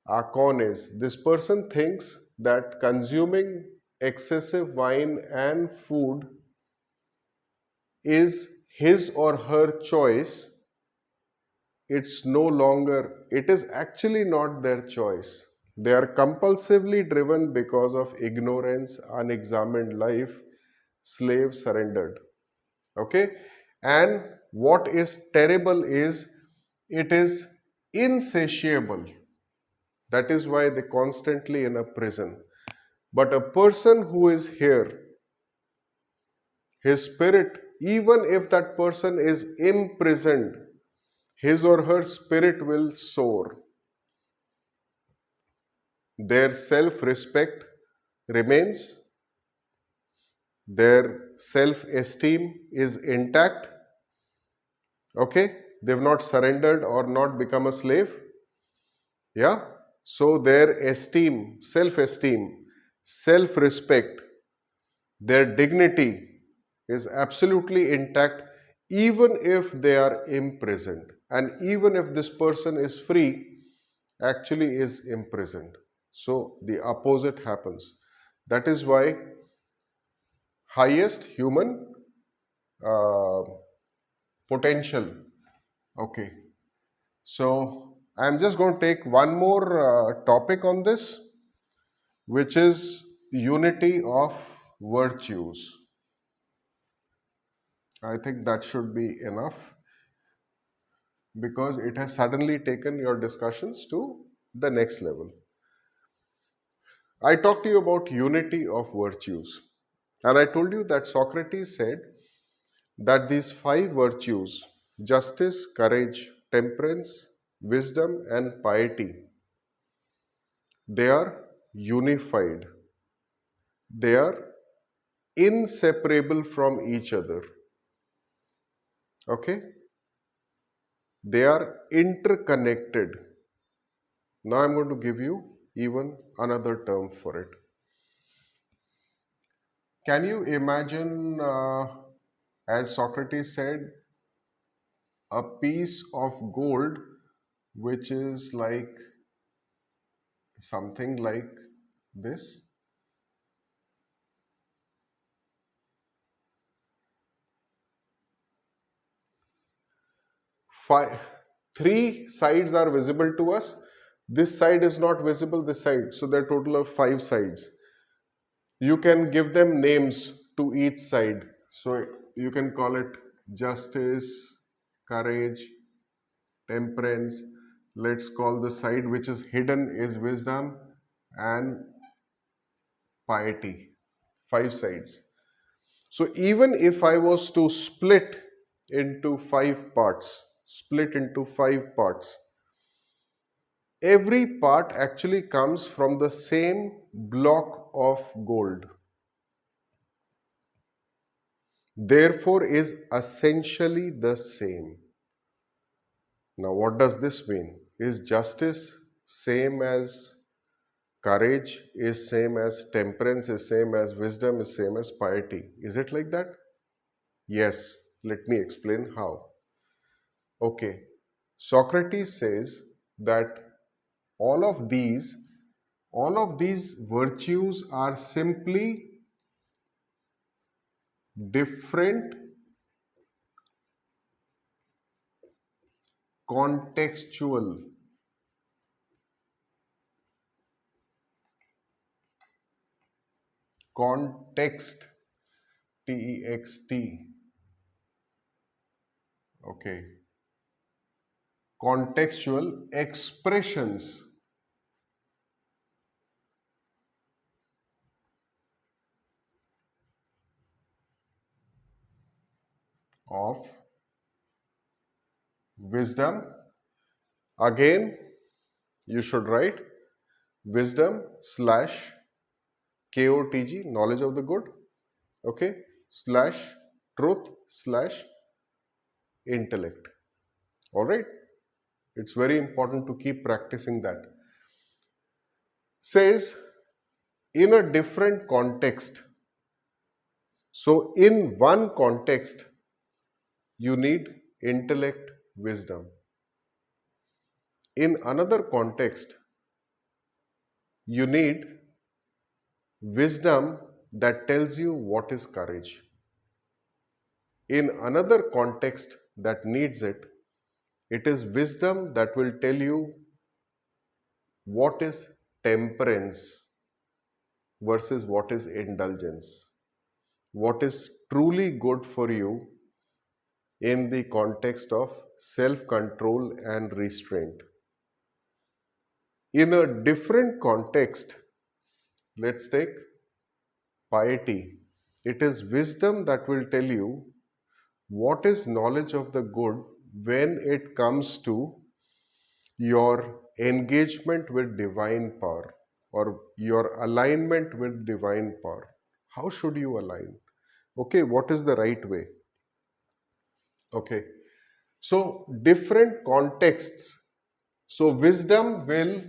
Akon is. This person thinks that consuming excessive wine and food is his or her choice. It's no longer, it is actually not their choice. They are compulsively driven because of ignorance, unexamined life, slave surrendered. Okay? And what is terrible is it is insatiable. That is why they constantly in a prison. But a person who is here, his spirit, even if that person is imprisoned, his or her spirit will soar. Their self-respect remains, their self-esteem is intact. Okay, they've not surrendered or not become a slave. Yeah, so their esteem, self-esteem, self-respect, their dignity is absolutely intact even if they are imprisoned, and even if this person is free, actually is imprisoned. So the opposite happens. That is why highest human uh, potential. Okay. So I'm just going to take one more topic on this, which is unity of virtues. I think that should be enough because it has suddenly taken your discussions to the next level. I talked to you about unity of virtues, and I told you that Socrates said that these five virtues, justice, courage, temperance, wisdom, and piety, they are unified. They are inseparable from each other. Okay? They are interconnected. Now I'm going to give you even another term for it. Can you imagine, as Socrates said, a piece of gold which is like something like this? Five, three sides are visible to us. This side is not visible, this side. So there are total of five sides. You can give them names to each side. So you can call it justice, courage, temperance. Let's call the side which is hidden is wisdom and piety. Five sides. So even if I was to split into five parts, every part actually comes from the same block of gold. Therefore is essentially the same. Now what does this mean? Is justice same as courage, is same as temperance, is same as wisdom, is same as piety? Is it like that? Yes. Let me explain how. Okay. Socrates says that all of these all of these virtues are simply different contextual context text, okay, contextual expressions of wisdom. Again, you should write wisdom slash KOTG, knowledge of the good, okay, slash truth slash intellect. All right, it's very important to keep practicing that. Says in a different context. So in one context, you need intellect, wisdom. In another context, you need wisdom that tells you what is courage. In another context that needs it, it is wisdom that will tell you what is temperance versus what is indulgence. What is truly good for you in the context of self-control and restraint. In a different context, let's take piety. It is wisdom that will tell you what is knowledge of the good when it comes to your engagement with divine power or your alignment with divine power. How should you align? Okay, what is the right way? Okay, so different contexts. So wisdom will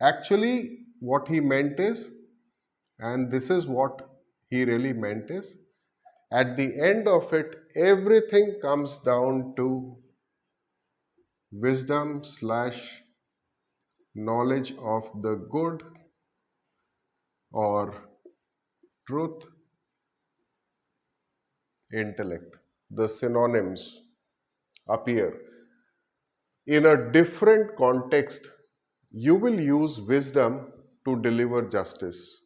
actually, what he meant is, and this is what he really meant is, at the end of it, everything comes down to wisdom slash knowledge of the good or truth, intellect. The synonyms appear. In a different context, you will use wisdom to deliver justice.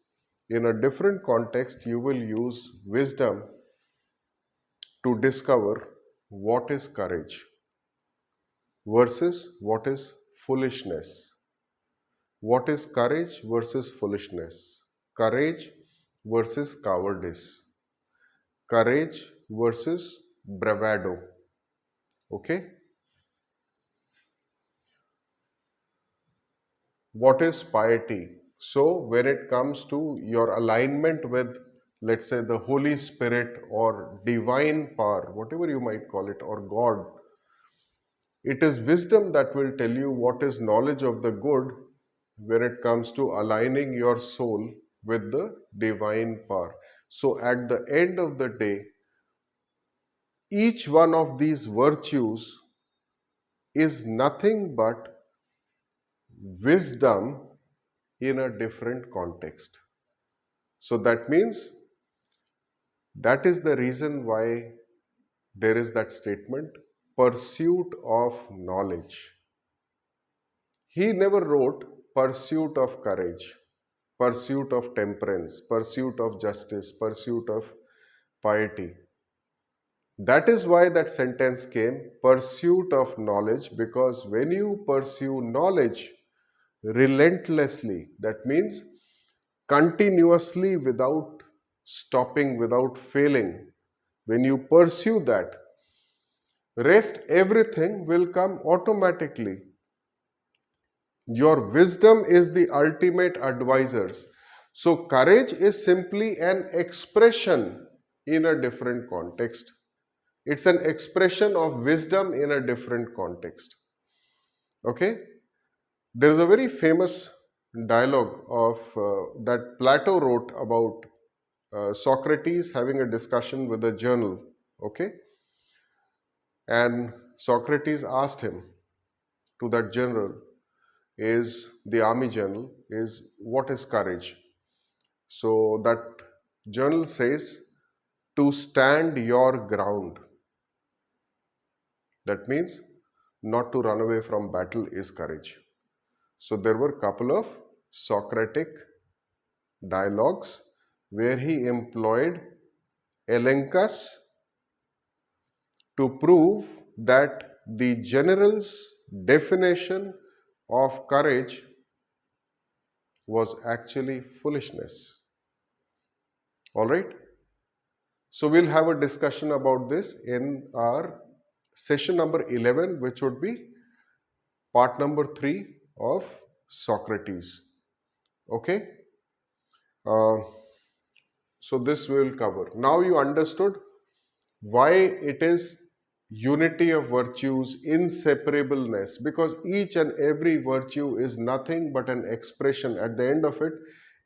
In a different context, you will use wisdom to discover what is courage versus what is foolishness. What is courage versus foolishness? Courage versus cowardice. Courage versus bravado. Okay? What is piety? So, when it comes to your alignment with, let's say, the Holy Spirit or divine power, whatever you might call it, or God, it is wisdom that will tell you what is knowledge of the good when it comes to aligning your soul with the divine power. So, at the end of the day, each one of these virtues is nothing but wisdom in a different context. So that means that is the reason why there is that statement, pursuit of knowledge. He never wrote pursuit of courage, pursuit of temperance, pursuit of justice, pursuit of piety. That is why that sentence came, pursuit of knowledge, because when you pursue knowledge relentlessly, that means continuously without stopping, without failing, when you pursue that, rest everything will come automatically. Your wisdom is the ultimate advisors. So courage is simply an expression in a different context. It's an expression of wisdom in a different context. Okay? There is a very famous dialogue of that Plato wrote about Socrates having a discussion with a journal. Okay? And Socrates asked him, to that general, is the army general, is what is courage? So that journal says, to stand your ground. That means not to run away from battle is courage. So there were a couple of Socratic dialogues where he employed elenchus to prove that the general's definition of courage was actually foolishness. All right? So we'll have a discussion about this in our session number 11, which would be part number 3 of Socrates. Okay? Uh, so this we will cover. Now you understood why it is unity of virtues, inseparableness, because each and every virtue is nothing but an expression, at the end of it,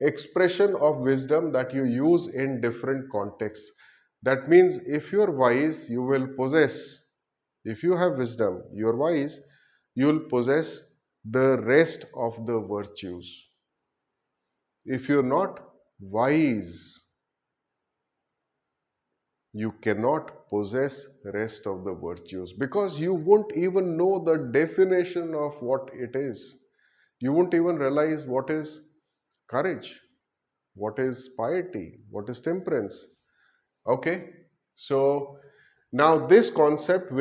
expression of wisdom that you use in different contexts. That means if you are wise, you will possess, if you have wisdom, you are wise, you will possess the rest of the virtues. If you are not wise, you cannot possess rest of the virtues, because you won't even know the definition of what it is. You won't even realize what is courage, what is piety, what is temperance. Okay, so now this concept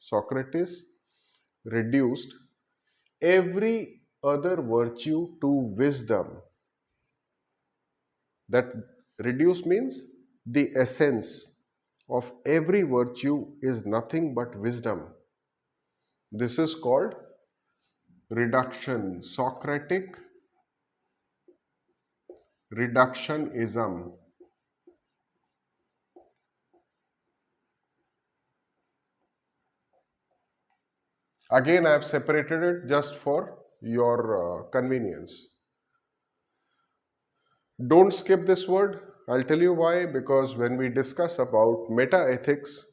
Socrates reduced every other virtue to wisdom. That reduce means the essence of every virtue is nothing but wisdom. This is called reduction, Socratic reductionism. Again, I have separated it just for your convenience. Don't skip this word. I'll tell you why, because when we discuss about meta ethics,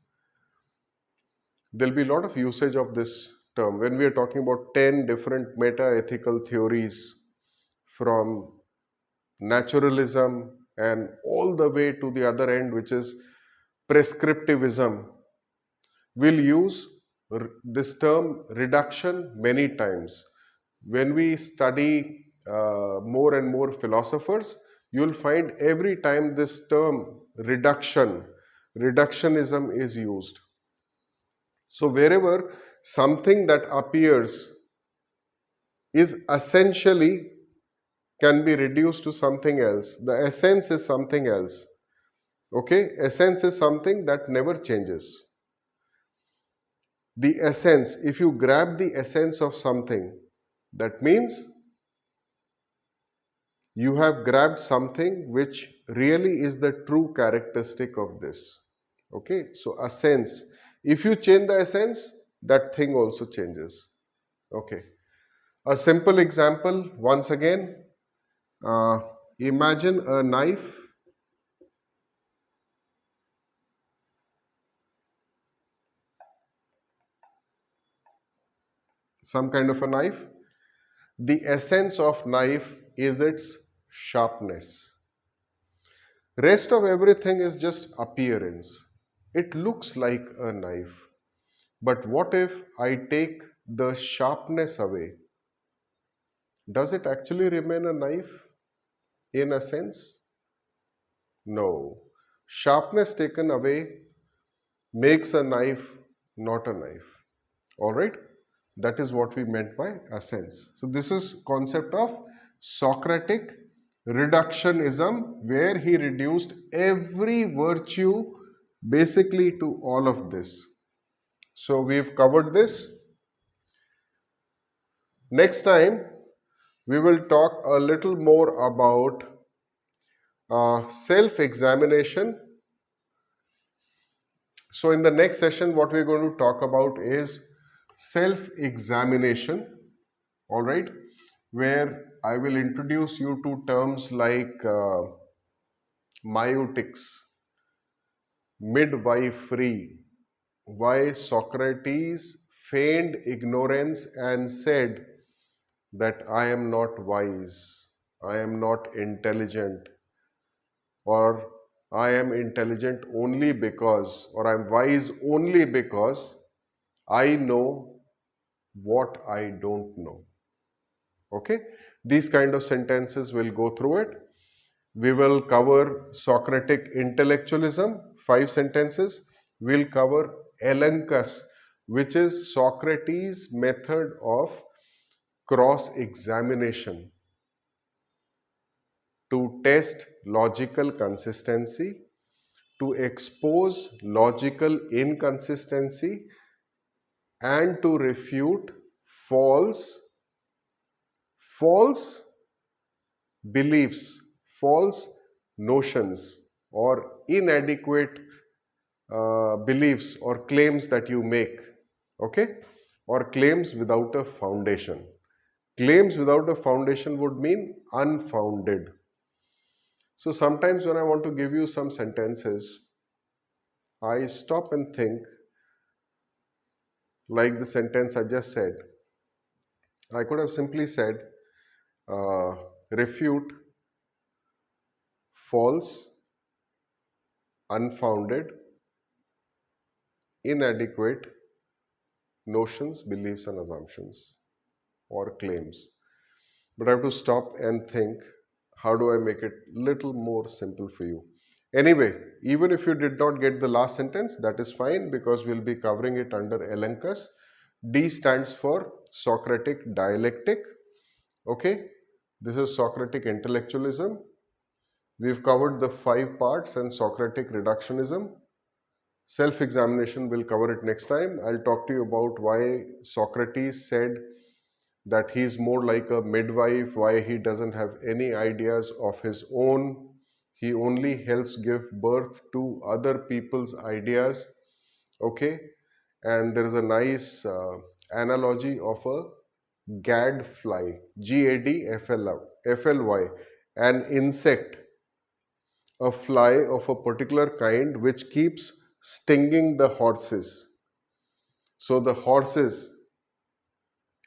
there'll be a lot of usage of this term, when we are talking about 10 different meta-ethical theories from naturalism and all the way to the other end, which is prescriptivism, we'll use this term reduction many times. When we study more and more philosophers, you'll find every time this term reductionism is used. So wherever something that appears is essentially can be reduced to something else, the essence is something else. Okay, essence is something that never changes. The essence, if you grab the essence of something, that means you have grabbed something which really is the true characteristic of this. Okay, so essence, if you change the essence, that thing also changes. Okay, a simple example once again, uh, imagine a knife, some kind of a knife. The essence of knife is its sharpness. Rest of everything is just appearance. It looks like a knife. But what if I take the sharpness away? Does it actually remain a knife in a sense? No. Sharpness taken away makes a knife not a knife. Alright? That is what we meant by essence. So this is concept of Socratic reductionism, where he reduced every virtue basically to all of this. So we've covered this. Next time we will talk a little more about self-examination. So in the next session, what we're going to talk about is self-examination, all right, where I will introduce you to terms like meiotics, midwifery, why Socrates feigned ignorance and said that I am not wise, I am not intelligent, or I am intelligent only because, or I'm wise only because I know what I don't know. Okay? These kind of sentences will go through it. We will cover Socratic intellectualism, 5 sentences. We'll cover Elenchus, which is Socrates' method of cross-examination to test logical consistency, to expose logical inconsistency, and to refute false beliefs, false notions, or inadequate beliefs or claims that you make, okay, or claims without a foundation. Claims without a foundation would mean unfounded. So sometimes when I want to give you some sentences, I stop and think, like the sentence I just said. I could have simply said, refute false, unfounded, inadequate notions, beliefs, and assumptions or claims. But I have to stop and think, how do I make it little more simple for you? Anyway, even if you did not get the last sentence, that is fine, because we'll be covering it under Elenchus. D stands for Socratic dialectic. Okay, this is Socratic intellectualism. We've covered the 5 parts and Socratic reductionism. Self-examination, we'll cover it next time. I'll talk to you about why Socrates said that he's more like a midwife, why he doesn't have any ideas of his own. He only helps give birth to other people's ideas. Okay, and there is a nice analogy of a gadfly, Gadfly, an insect, a fly of a particular kind which keeps stinging the horses. So the horses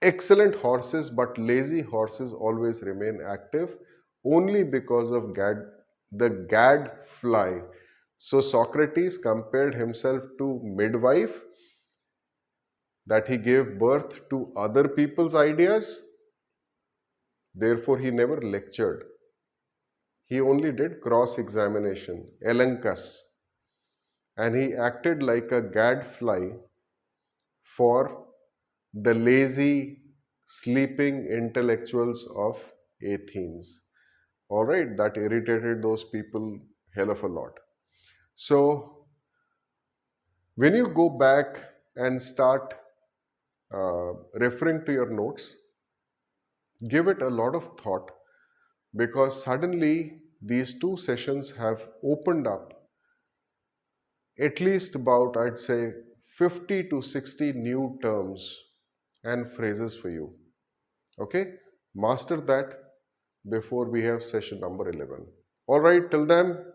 Excellent horses, but lazy horses always remain active only because of the gadfly. So Socrates compared himself to midwife, that he gave birth to other people's ideas. Therefore, he never lectured. He only did cross examination, elenchus, and he acted like a gadfly for the lazy, sleeping intellectuals of Athens. All right, that irritated those people hell of a lot. So, when you go back and start referring to your notes, give it a lot of thought, because suddenly these two sessions have opened up at least about, I'd say, 50 to 60 new terms and phrases for you. Okay, master that before we have session number 11. All right, till then,